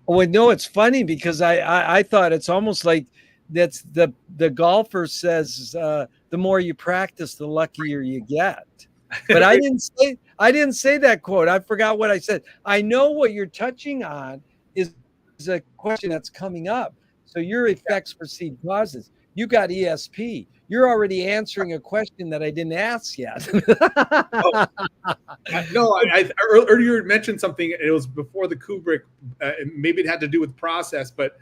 Well, no, it's funny because I thought it's almost like that's the golfer says, the more you practice, the luckier you get. But I didn't say that quote. I forgot what I said. I know what you're touching on is a question that's coming up. So your effects precede causes. You got ESP. You're already answering a question that I didn't ask yet. No, earlier you mentioned something. It was before the Kubrick. Maybe it had to do with process, but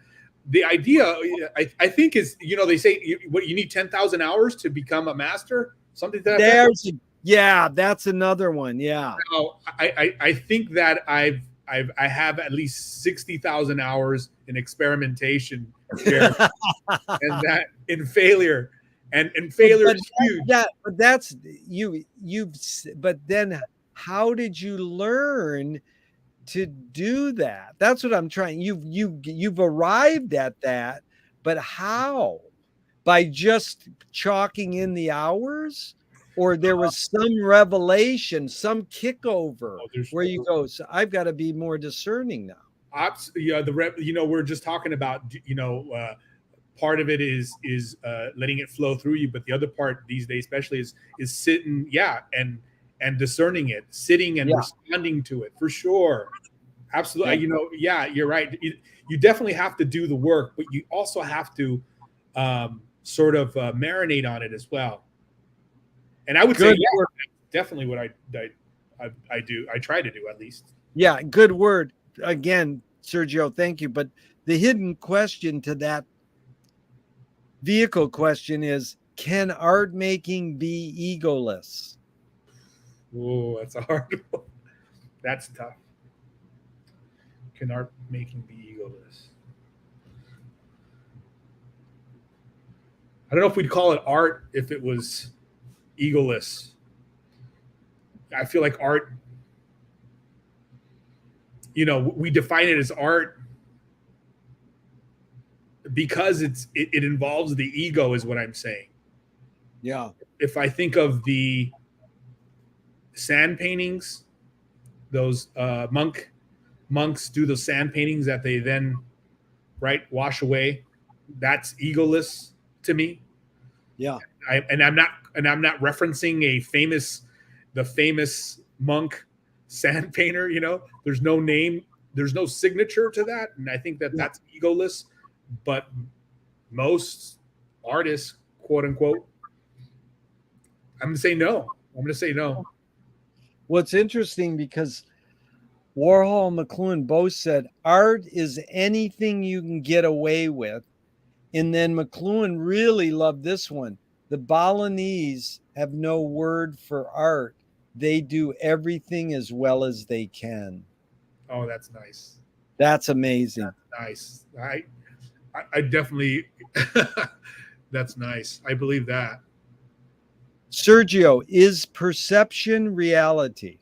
the idea, I think is, they say you need 10,000 hours to become a master, something to that effect. Yeah, that's another one. Yeah. Now, I think that I have at least 60,000 hours in experimentation, Jeremy, and that in failure, and failure is huge. But that's but then how did you learn to do that? That's what I'm trying. You've arrived at that, but how? By just chalking in the hours? Or there was some revelation, some kickover where you go, so I've got to be more discerning now. Yeah, we're just talking about, part of it is letting it flow through you, but the other part these days, especially, is sitting, and discerning it, sitting and responding to it, for sure. Absolutely. You're right. You definitely have to do the work, but you also have to sort of marinate on it as well. And I would say, definitely what I do. I try to do, at least. Yeah, good word. Again, Sergio, thank you. But the hidden question to that vehicle question is, can art making be egoless? Oh, that's a hard one. That's tough. Can art making be egoless? I don't know if we'd call it art if it was egoless. I feel like art, we define it as art because it involves the ego, is what I'm saying. Yeah. If I think of the sand paintings, those monks do those sand paintings that they then wash away. That's egoless to me. Yeah. I'm not referencing the famous monk sand painter. There's no name, there's no signature to that, and I think that's egoless. But most artists, quote unquote, I'm gonna say no. Well, interesting because Warhol and McLuhan both said art is anything you can get away with. And then McLuhan really loved this one. The Balinese have no word for art. They do everything as well as they can. Oh, that's nice. That's amazing. That's nice. I definitely, that's nice. I believe that. Sergio, is perception reality?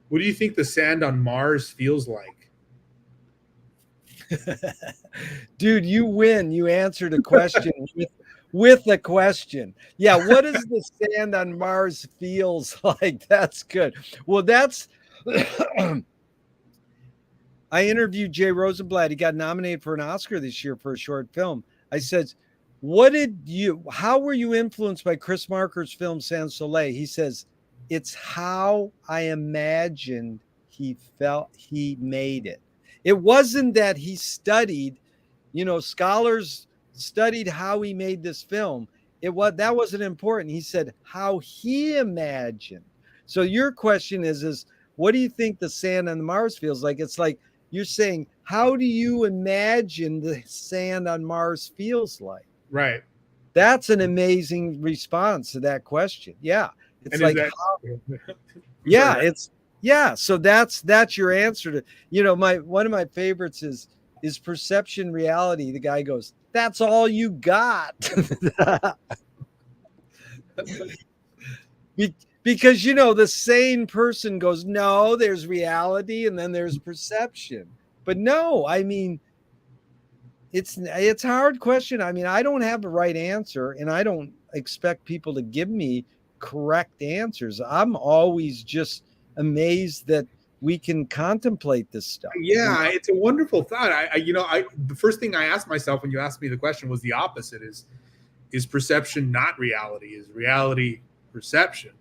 What do you think the sand on Mars feels like? Dude, you win. You answered a question with a question. Yeah, what does the sand on Mars feels like? That's good. Well, that's I interviewed Jay Rosenblatt. He got nominated for an Oscar this year for a short film. I said, how were you influenced by Chris Marker's film Sans Soleil? He says, it's how I imagined he felt he made it. It wasn't that he studied, scholars studied how he made this film. That wasn't important. He said how he imagined. So your question is what do you think the sand on Mars feels like? It's like you're saying, how do you imagine the sand on Mars feels like? Right. That's an amazing response to that question. Yeah. It's like, so that's your answer to, one of my favorites is perception reality. The guy goes, that's all you got. Because, the sane person goes, no, there's reality and then there's perception. But no, I mean, it's a hard question. I mean, I don't have the right answer and I don't expect people to give me correct answers. I'm always just amazed that we can contemplate this stuff. Yeah, it's a wonderful thought. The first thing I asked myself when you asked me the question was the opposite: is perception not reality? Is reality perception?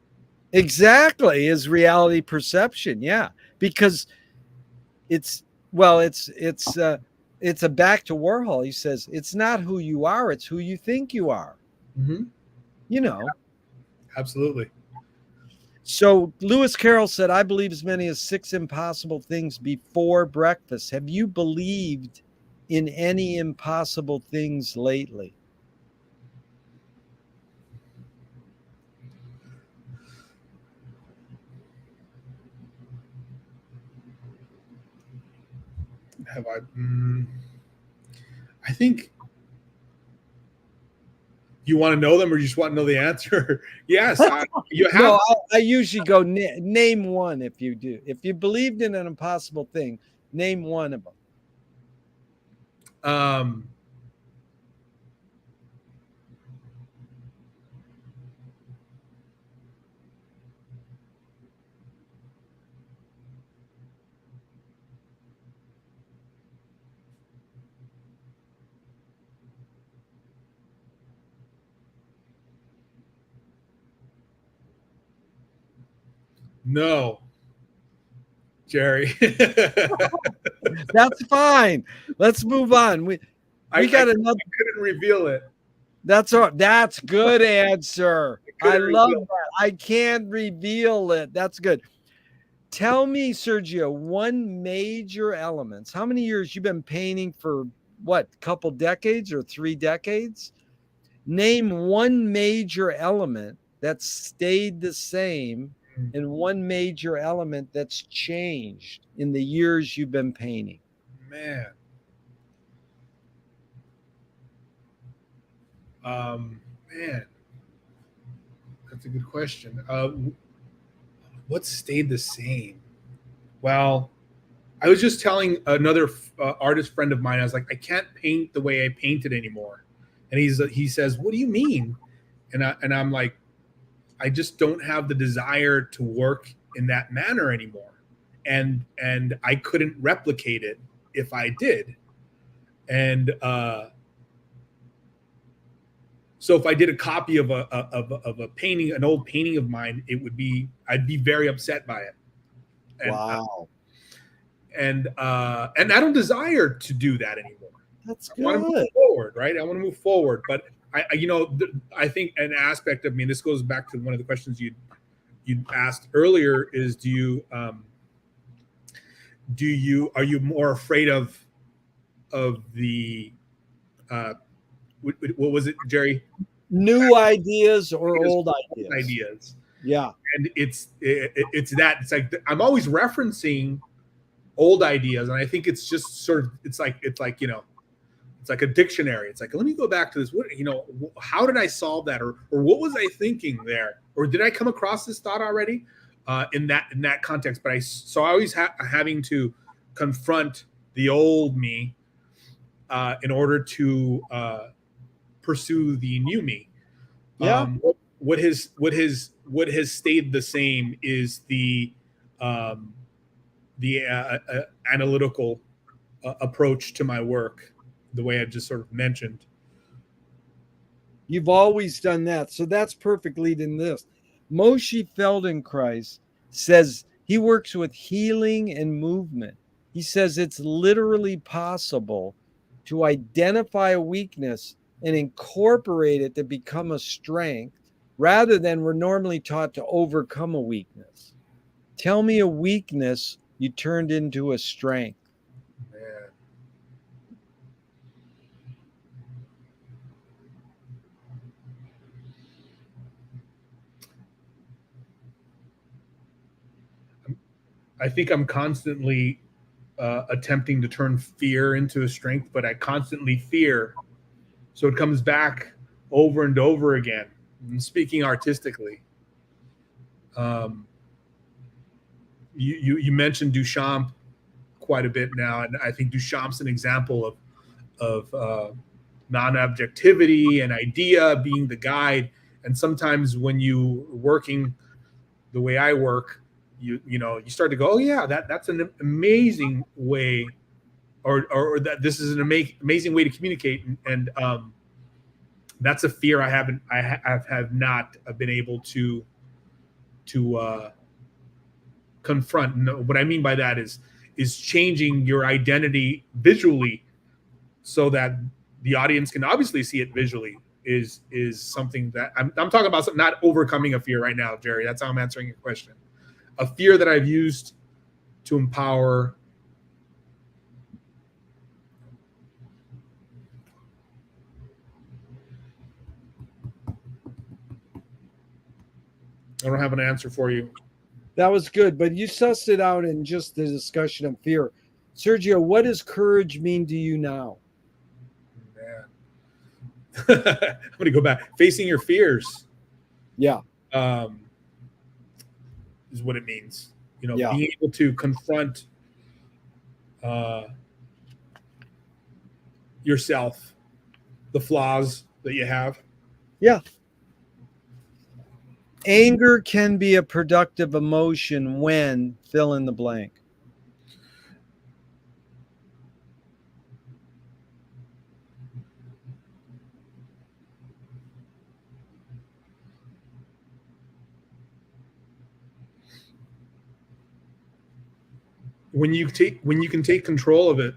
Exactly, is reality perception. Yeah, because it's it's a back to Warhol. He says it's not who you are; it's who you think you are. Mm-hmm. You know. Absolutely. So Lewis Carroll said, "I believe as many as 6 impossible things before breakfast." Have you believed in any impossible things lately? Have I? I think you want to know them, or you just want to know the answer. Yes, you have. No, I usually go name one if you do. If you believed in an impossible thing, name one of them. No, Jerry. That's fine. Let's move on. We got another. I couldn't reveal it. That's good answer. I love that. I can't reveal it. That's good. Tell me, Sergio, one major elements. How many years you've been painting for? What, couple decades or 3 decades? Name one major element that's stayed the same and one major element that's changed in the years you've been painting. Man. Man, that's a good question. What stayed the same? Well, I was just telling another artist friend of mine, I was like, I can't paint the way I painted anymore. And he says, what do you mean? And I'm like, I just don't have the desire to work in that manner anymore. And I couldn't replicate it if I did. And so if I did a copy of a painting, an old painting of mine, I'd be very upset by it. And, wow. And I don't desire to do that anymore. That's good. I want to move forward, right? I want to move forward, but I think an aspect of me, and this goes back to one of the questions you asked earlier, is are you more afraid of the what was it, Jerry? New ideas or old ideas? Ideas. Yeah. And it's that. It's like I'm always referencing old ideas, and I think it's just sort of it's like it's like a dictionary. It's like, let me go back to this. What, how did I solve that, or what was I thinking there, or did I come across this thought already in that context? But I always having to confront the old me in order to pursue the new me. Yeah. What has stayed the same is the analytical approach to my work, the way I just sort of mentioned. You've always done that. So that's perfect lead in this. Moshe Feldenkrais says he works with healing and movement. He says it's literally possible to identify a weakness and incorporate it to become a strength rather than we're normally taught to overcome a weakness. Tell me a weakness you turned into a strength. I think I'm constantly attempting to turn fear into a strength, but I constantly fear. So it comes back over and over again. And speaking artistically, you mentioned Duchamp quite a bit now, and I think Duchamp's an example of non-objectivity and idea being the guide. And sometimes when you working the way I work, you start to go, oh yeah, that's an amazing way, or that this is an amazing way to communicate, and that's a fear I have not been able to confront. No, what I mean by that is changing your identity visually so that the audience can obviously see it visually is something that I'm talking about. Something, not overcoming a fear right now, Jerry. That's how I'm answering your question. A fear that I've used to empower. I don't have an answer for you. That was good, but you sussed it out in just the discussion of fear. Sergio, what does courage mean to you now? Man. I'm going to go back. Facing your fears. Yeah. Is what it means. Yeah. Being able to confront yourself, the flaws that you have. Yeah. Anger can be a productive emotion when fill in the blank. When you can take control of it,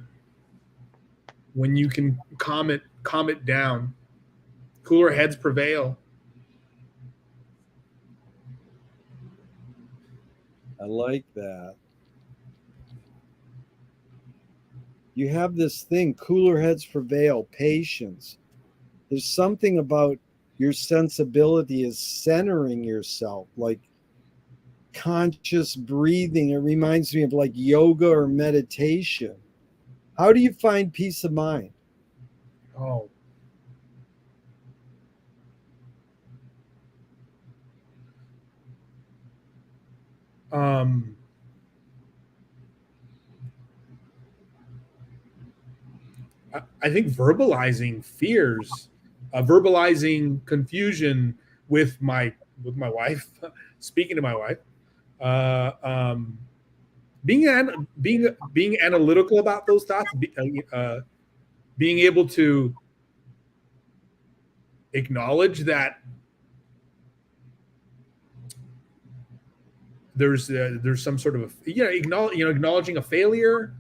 when you can calm it down, cooler heads prevail. I like that. You have this thing, cooler heads prevail, patience. There's something about your sensibility is centering yourself, like conscious breathing. It reminds me of like yoga or meditation. How do you find peace of mind? Oh. I think verbalizing fears, verbalizing confusion with my wife, speaking to my wife, being analytical about those thoughts, being able to acknowledge that there's some sort of acknowledging a failure,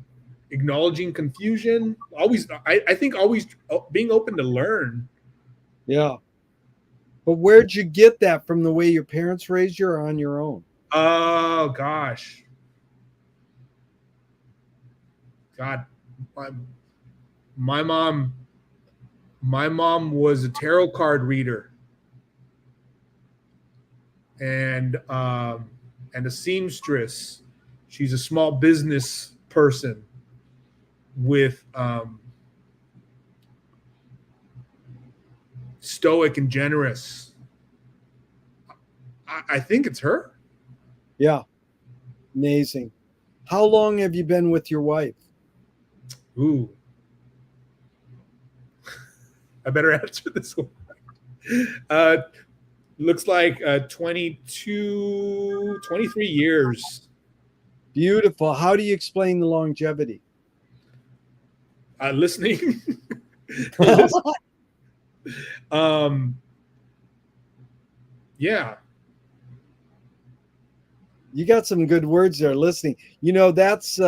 acknowledging confusion. Always, I think always being open to learn. Yeah. But where'd you get that, from the way your parents raised you or on your own? Oh gosh, God, my mom was a tarot card reader and a seamstress. She's a small business person with stoic and generous. I think it's her. Yeah. Amazing. How long have you been with your wife? Ooh. I better answer this one. Looks like 23 years. Beautiful. How do you explain the longevity? Listening. Yeah. You got some good words there, listening. That's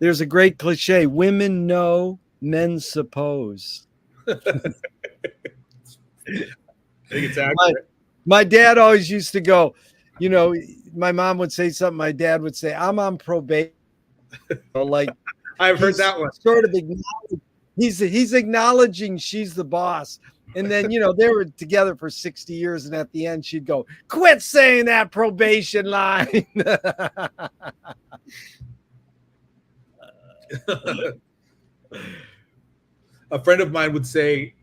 there's a great cliche. Women know, men suppose. I think it's accurate. My dad always used to go, my mom would say something, my dad would say, I'm on probation. Like, I've heard that one. Sort of he's acknowledging she's the boss. And then, they were together for 60 years. And at the end, she'd go, quit saying that probation line. A friend of mine would say,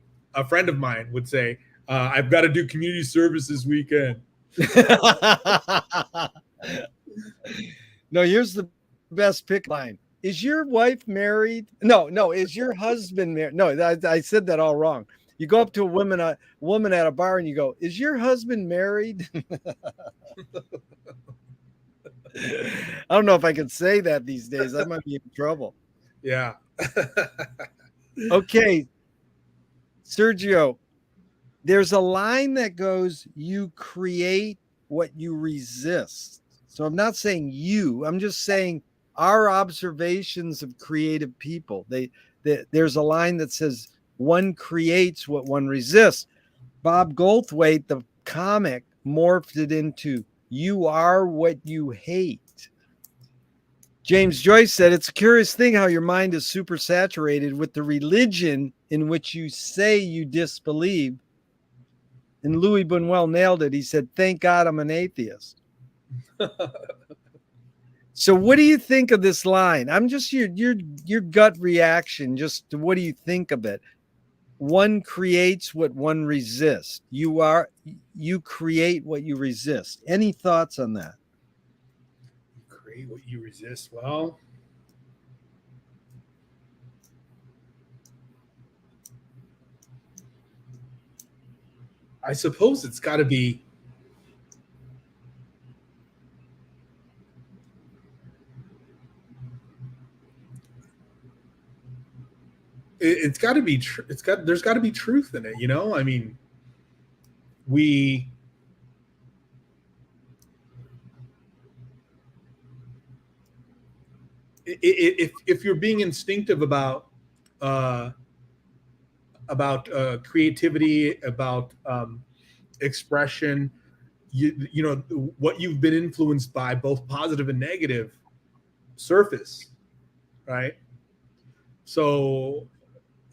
I've got to do community service this weekend. No, here's the best pick line. Is your wife married? No. Is your husband married? No, I said that all wrong. You go up to a woman at a bar and you go, is your husband married? I don't know if I can say that these days. I might be in trouble. Yeah. Okay, Sergio, there's a line that goes, you create what you resist. So I'm not saying you, I'm just saying our observations of creative people. There's a line that says, one creates what one resists. Bob Goldthwait, the comic, morphed it into, you are what you hate. James Joyce said, it's a curious thing how your mind is super saturated with the religion in which you say you disbelieve. And Louis Buñuel nailed it. He said, thank God I'm an atheist. So what do you think of this line? I'm just your gut reaction. Just what do you think of it? One creates what one resists. You create what you resist. Any thoughts on that? Create what you resist. Well, I suppose it's got to be. It's got to be. There's got to be truth in it. You know. I mean, we. If you're being instinctive about creativity, about expression, you know what you've been influenced by, both positive and negative, surface, right? So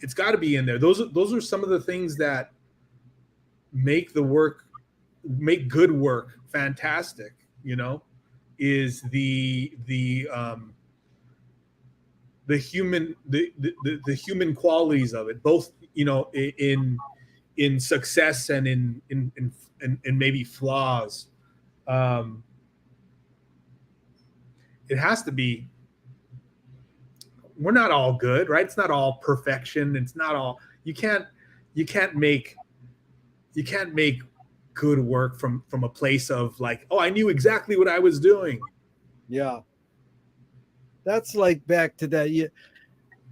it's got to be in there. Those are some of the things that make good work fantastic. You know, is the human qualities of it, both, you know, in success and in maybe flaws. Um, it has to be. We're not all good, right? It's not all perfection. It's not all. You can't make good work from a place of like, oh, I knew exactly what I was doing. Yeah. That's like back to that. You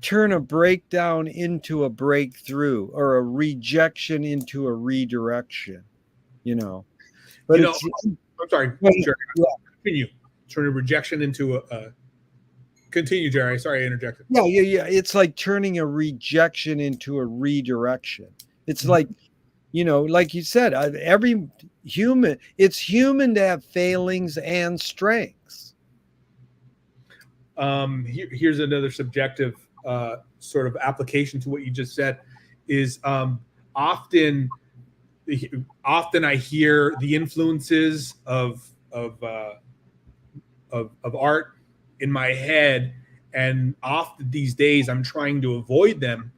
turn a breakdown into a breakthrough, or a rejection into a redirection, you know. But You know, it's I'm sorry, Jerry. Yeah. Continue. Turn a rejection into a continue, Jerry. Sorry, I interjected. Yeah. It's like turning a rejection into a redirection. It's like, you know, like you said, every human, it's human to have failings and strengths. Here's another subjective sort of application to what you just said. Is often I hear the influences of art in my head, and often these days I'm trying to avoid them.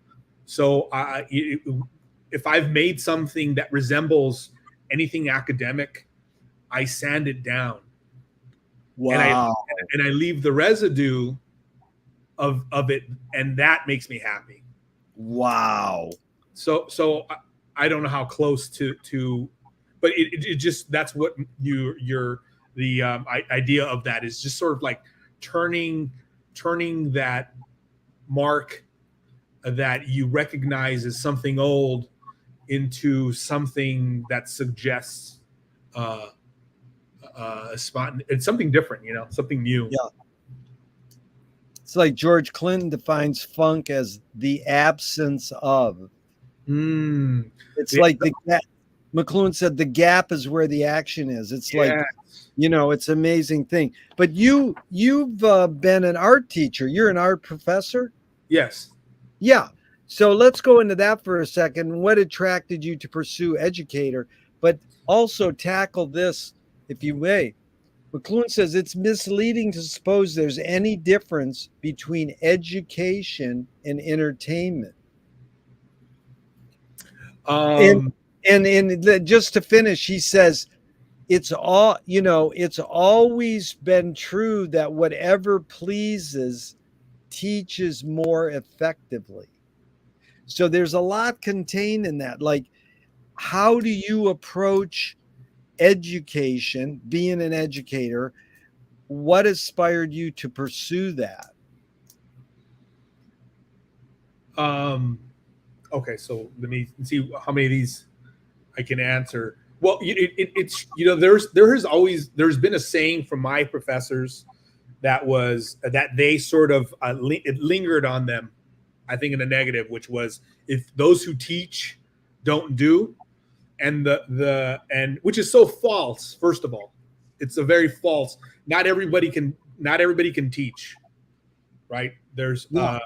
So if I've made something that resembles anything academic, I sand it down. Wow. And I leave the residue of it, and that makes me happy. Wow. So I don't know how close to, but it just, that's what the idea of that is, just sort of like turning that mark that you recognize as something old into something that suggests a spot. It's something different, you know, something new. Yeah. It's like George Clinton defines funk as the absence of. It's like the gap. McLuhan said the gap is where the action is. It's like, you know, it's an amazing thing. But you've been an art teacher. You're an art professor? Yes. Yeah. So let's go into that for a second. What attracted you to pursue educator, but also tackle this, if you may. McLuhan says it's misleading to suppose there's any difference between education and entertainment. And just to finish, he says it's all, you know, it's always been true that whatever pleases teaches more effectively. So there's a lot contained in that. Like, how do you approach education, being an educator, what inspired you to pursue that? Okay, so let me see how many of these I can answer. Well, it's there's been a saying from my professors that was that they sort of it lingered on them, I think, in a negative, which was, if those who teach don't do, and and which is so false. First of all, it's a very false. Not everybody can teach, right? There's Yeah.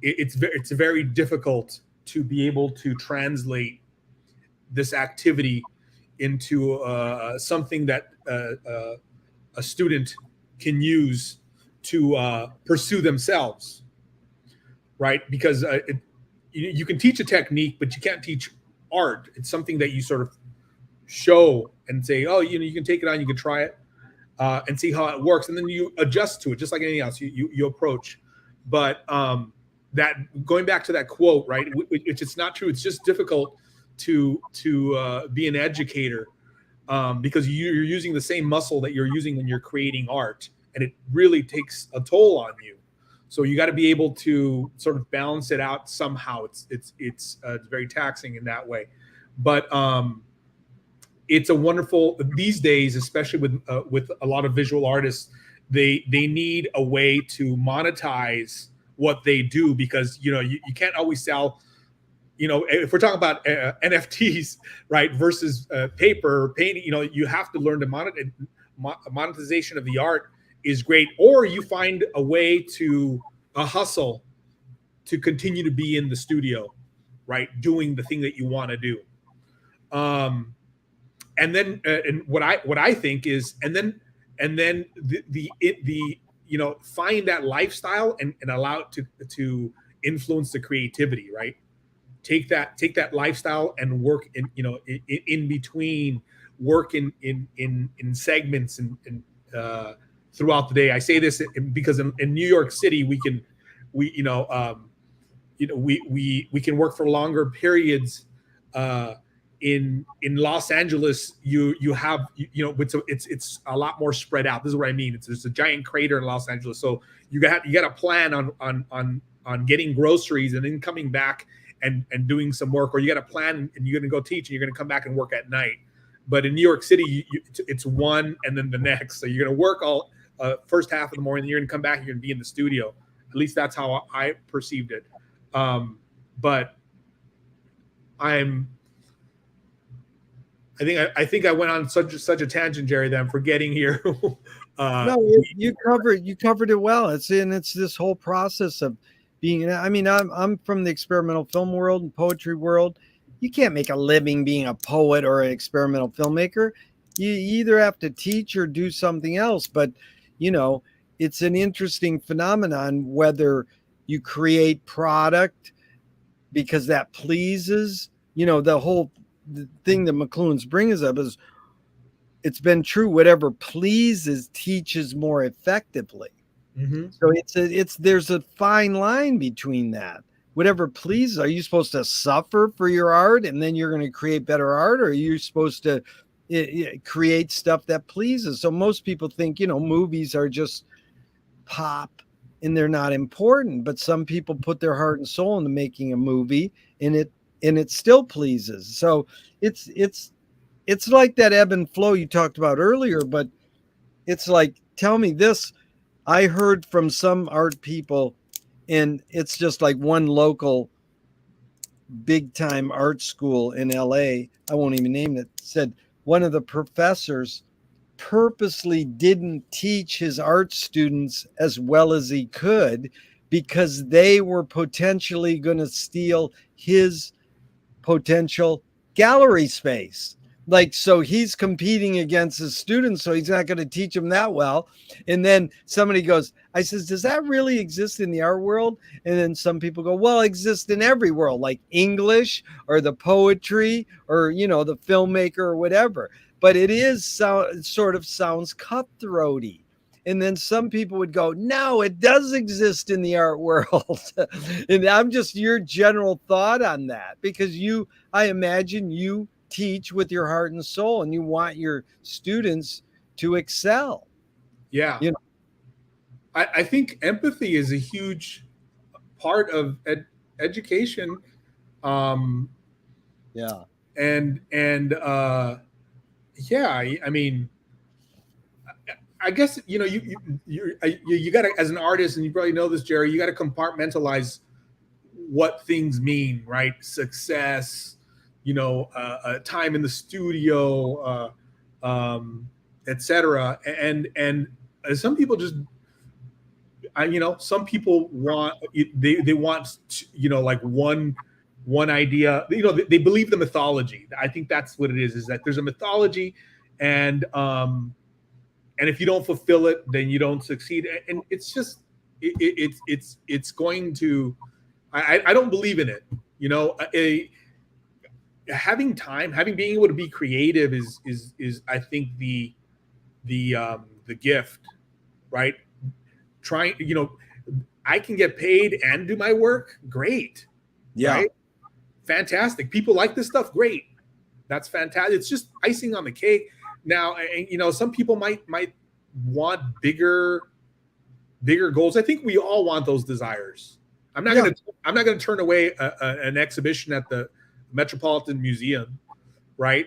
it's very difficult to be able to translate this activity into something that a student can use to pursue themselves, right? Because you can teach a technique, but you can't teach art. It's something that you sort of show and say, oh, you can take it on, you can try it, and see how it works, and then you adjust to it, just like anything else. You approach, but that, going back to that quote, right? It's not true. It's just difficult to be an educator, because you're using the same muscle that you're using when you're creating art, and it really takes a toll on you. So you got to be able to sort of balance it out somehow. It's very taxing in that way, but it's a wonderful, these days, especially with a lot of visual artists, they need a way to monetize what they do, because you can't always sell. If we're talking about NFTs, right, versus paper painting, you have to learn to monetization of the art is great, or you find a way to hustle to continue to be in the studio, right, doing the thing that you want to do. And then and what I think is, and then the find that lifestyle, and allow it to influence the creativity, right? Take that lifestyle and work in between, work in segments, and throughout the day. I say this because in New York City, we we can work for longer periods. In Los Angeles, you have it's a lot more spread out. This is what I mean. There's a giant crater in Los Angeles, so you got to plan on getting groceries and then coming back and doing some work, or you got to plan and you're going to go teach and you're going to come back and work at night. But in New York City, it's one and then the next. So you're going to work all first half of the morning, and you're going to come back and you're going to be in the studio. At least that's how I perceived it. But I think I went on such a tangent, Jerry, that I'm forgetting here. No, you covered it well. It's this whole process of being. I mean, I'm from the experimental film world and poetry world. You can't make a living being a poet or an experimental filmmaker. You either have to teach or do something else. But it's an interesting phenomenon whether you create product because that pleases. The whole thing that McLuhan's brings up is, it's been true. Whatever pleases teaches more effectively. Mm-hmm. So there's a fine line between that. Whatever pleases, are you supposed to suffer for your art and then you're going to create better art, or are you supposed to create stuff that pleases? So most people think movies are just pop and they're not important, but some people put their heart and soul into making a movie, and it still pleases. So it's like that ebb and flow you talked about earlier, but it's like, tell me this. I heard from some art people, and it's just like one local big time art school in LA, I won't even name it, said one of the professors purposely didn't teach his art students as well as he could, because they were potentially going to steal his potential gallery space. Like, so he's competing against his students, so he's not going to teach them that well. And then somebody goes, I says, does that really exist in the art world? And then some people go, well, it exists in every world, like English or the poetry or, the filmmaker or whatever. But it sort of sounds cutthroaty. And then some people would go, no, it does exist in the art world. And I'm just your general thought on that, because I imagine you teach with your heart and soul and you want your students to excel. Yeah. You know, I think empathy is a huge part of education. Um, yeah, and yeah, I mean, I guess you got to, as an artist, and you probably know this, Jerry. You got to compartmentalize what things mean, right? Success, time in the studio, etc. And some people just, some people want, they want, like one idea. They believe the mythology. I think that's what it is that there's a mythology, and if you don't fulfill it, then you don't succeed. And it's just, it's going to, I don't believe in it. Having time, being able to be creative is I think the gift, right? Trying, I can get paid and do my work. Great. yeah, Right. Fantastic. People like this stuff. Great. That's fantastic. It's just icing on the cake. Now, some people might want bigger goals. I think we all want those desires. I'm not going to turn away an exhibition at the Metropolitan Museum, right?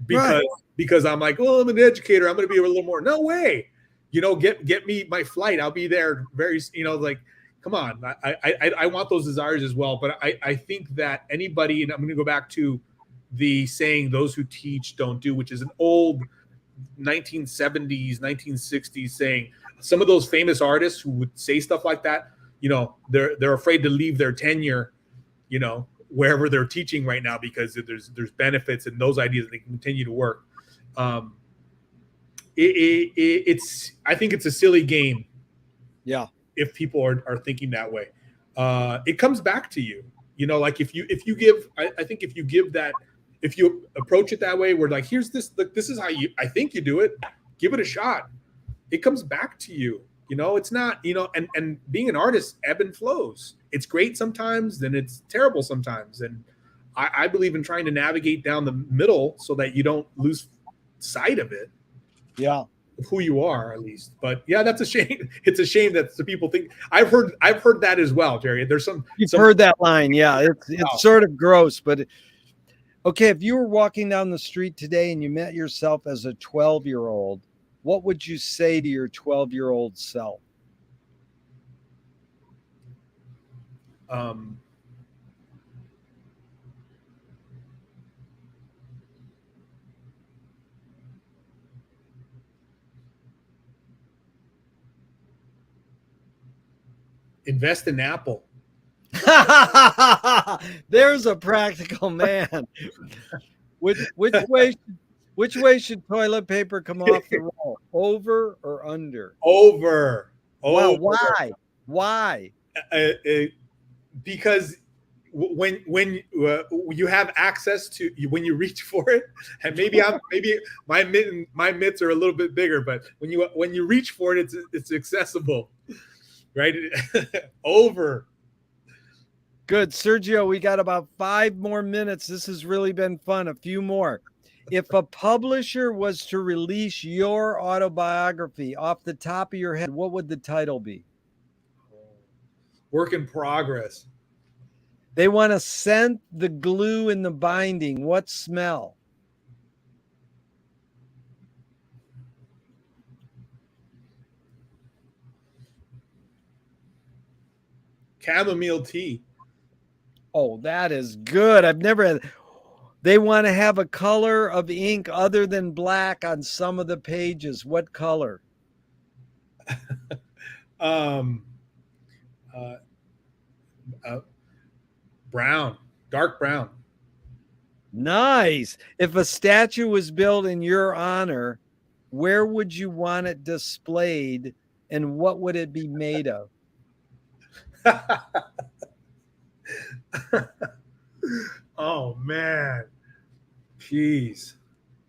Because I'm like, oh, I'm an educator. I'm going to be a little more. No way. Get me my flight. I'll be there very, like, come on. I want those desires as well. But I think that anybody, and I'm going to go back to the saying, those who teach don't do, which is an old 1970s, 1960s saying. Some of those famous artists who would say stuff like that, they're afraid to leave their tenure, wherever they're teaching right now, because there's benefits and those ideas that they can continue to work. It's I think it's a silly game. yeah. If people are thinking that way, it comes back to you. Like if you give, I think if you give that, if you approach it that way, we're like, here's this, look, this is how I think you do it. Give it a shot. It comes back to you. It's not, and being an artist, ebb and flows. It's great sometimes, then it's terrible sometimes. And I believe in trying to navigate down the middle so that you don't lose sight of it. Yeah. Of who you are, at least. But yeah, that's a shame. It's a shame that the people think. I've heard that as well, Jerry. There's You've heard that line. Yeah. It's sort of gross, but okay. If you were walking down the street today and you met yourself as a 12-year-old, what would you say to your 12-year-old self? Invest in Apple. There's a practical man. Which way should toilet paper come off the roll? Over or under? Over. Wow, why? Because when you have access to, when you reach for it, and maybe my mitts are a little bit bigger, but when you reach for it, it's accessible, right? Over. Good. Sergio, we got about 5 more minutes. This has really been fun. A few more. If a publisher was to release your autobiography off the top of your head, what would the title be? Work in progress. They want to scent the glue in the binding. What smell? Chamomile tea. Oh, that is good. I've never had. They want to have a color of ink other than black on some of the pages. What color? Brown, dark brown. Nice. If a statue was built in your honor, where would you want it displayed and what would it be made of? Oh man, jeez,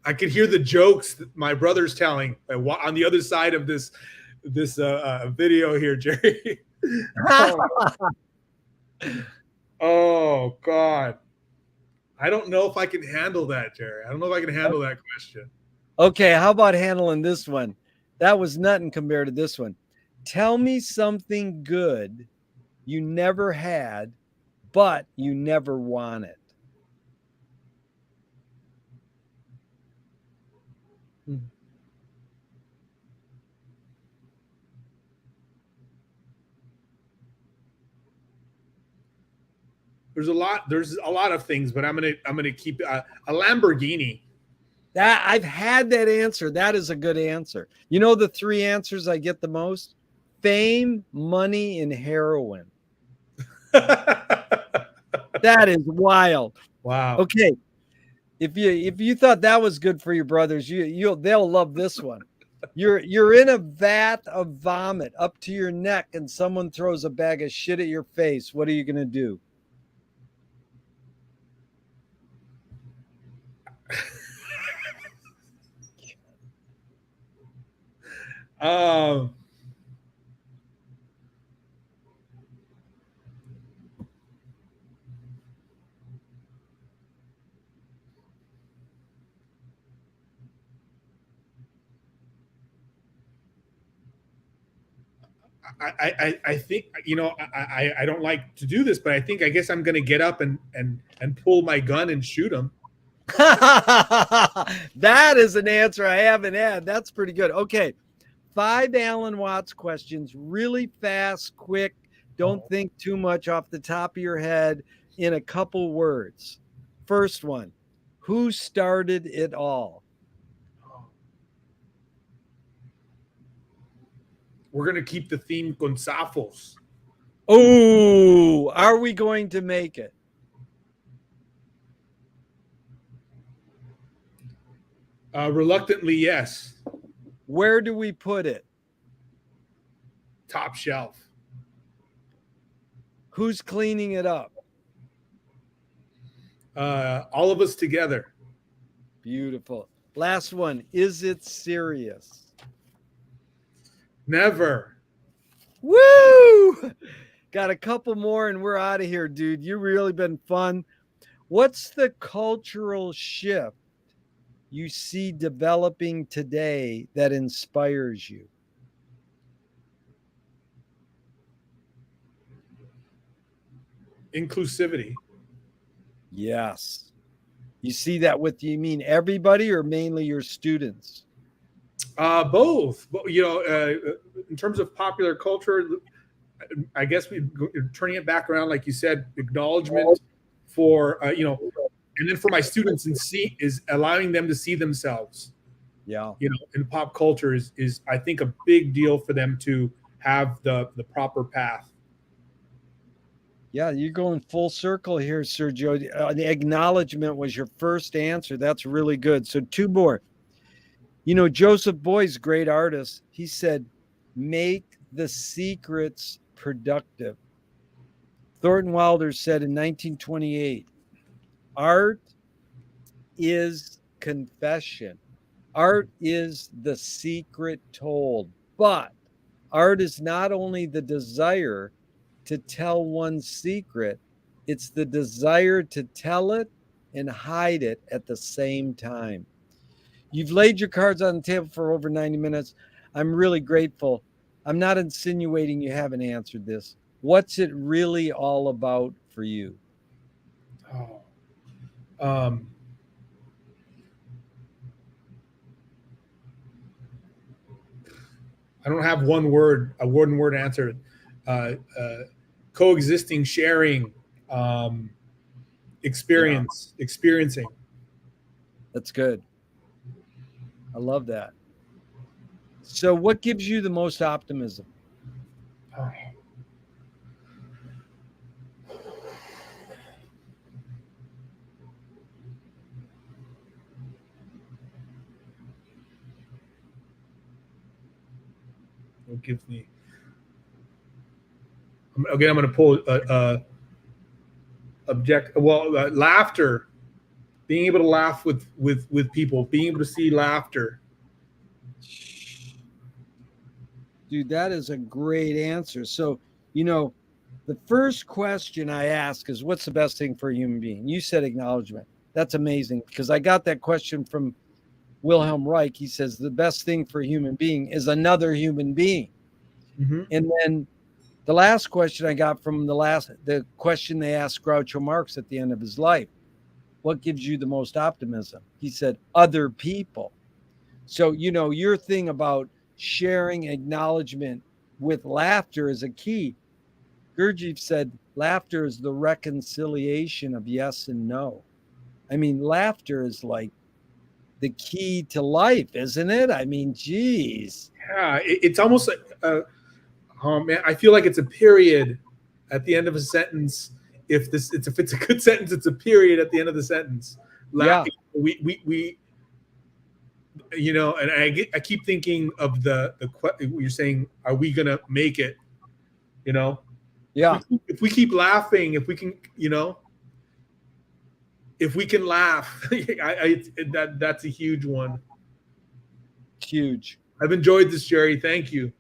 I could hear the jokes that my brother's telling on the other side of this video here, Jerry. Oh God, I don't know if I can handle that, Jerry. I don't know if I can handle that question. Okay, how about handling this one? That was nothing compared to this one. Tell me something good you never had, but you never wanted. There's a lot of things, but I'm gonna keep a Lamborghini. That I've had that answer. That is a good answer. You know the three answers I get the most? Fame, money, and heroin. That is wild. Wow. Okay. If you thought that was good for your brothers, they'll love this one. You're in a vat of vomit up to your neck and someone throws a bag of shit at your face. What are you gonna do? Um, I think, you know, I don't like to do this, but I guess I'm gonna get up and pull my gun and shoot him. That is an answer I haven't had. That's pretty good. Okay. 5 Alan Watts questions, really fast, quick. Don't think too much off the top of your head, in a couple words. First one, who started it all? We're gonna keep the theme con zafos. Oh, are we going to make it? Reluctantly, yes. Where do we put it? Top shelf. Who's cleaning it up? All of us together. Beautiful. Last one, is it serious? Never. Woo! Got a couple more and we're out of here, dude. You've really been fun. What's the cultural shift you see developing today that inspires you? Inclusivity. Yes. You see that with, you mean everybody or mainly your students? Both. You know, in terms of popular culture, I guess we're turning it back around, like you said, acknowledgement for, you know, and then for my students is allowing them to see themselves. Yeah. You know, in pop culture is I think a big deal for them to have the proper path. Yeah, you're going full circle here, Sergio. The acknowledgement was your first answer. That's really good. So 2 more. You know, Joseph Boy's great artist. He said, make the secrets productive. Thornton Wilder said in 1928, art is confession. Art is the secret told. But art is not only the desire to tell one's secret, it's the desire to tell it and hide it at the same time. You've laid your cards on the table for over 90 minutes. I'm really grateful. I'm not insinuating you haven't answered this. What's it really all about for you? Oh. I don't have a one word answer. Coexisting, sharing, experiencing. That's good. I love that. So what gives you the most optimism? Oh. What gives me? Again, I'm going to pull laughter. Being able to laugh with people, being able to see laughter. Dude, that is a great answer. So, you know, the first question I ask is, what's the best thing for a human being? You said acknowledgement. That's amazing because I got that question from Wilhelm Reich. He says the best thing for a human being is another human being. Mhm. And then the last question I got from the question they asked Groucho Marx at the end of his life, what gives you the most optimism? He said, other people. So, your thing about sharing acknowledgement with laughter is a key. Gurdjieff said, laughter is the reconciliation of yes and no. I mean, laughter is like the key to life, isn't it? I mean, geez. Yeah, it's almost like, oh man, I feel like it's a period at the end of a sentence. If it's a good sentence, it's a period at the end of the sentence. Yeah. We and I keep thinking of you're saying, are we gonna make it? Yeah. If we keep laughing, if we can, if we can laugh, that's a huge one. Huge. I've enjoyed this, Jerry. Thank you.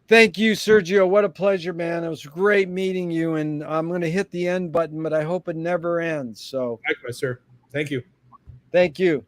Thank you, Sergio. What a pleasure, man. It was great meeting you. And I'm going to hit the end button, but I hope it never ends. So Likewise, sir. Thank you. thank you.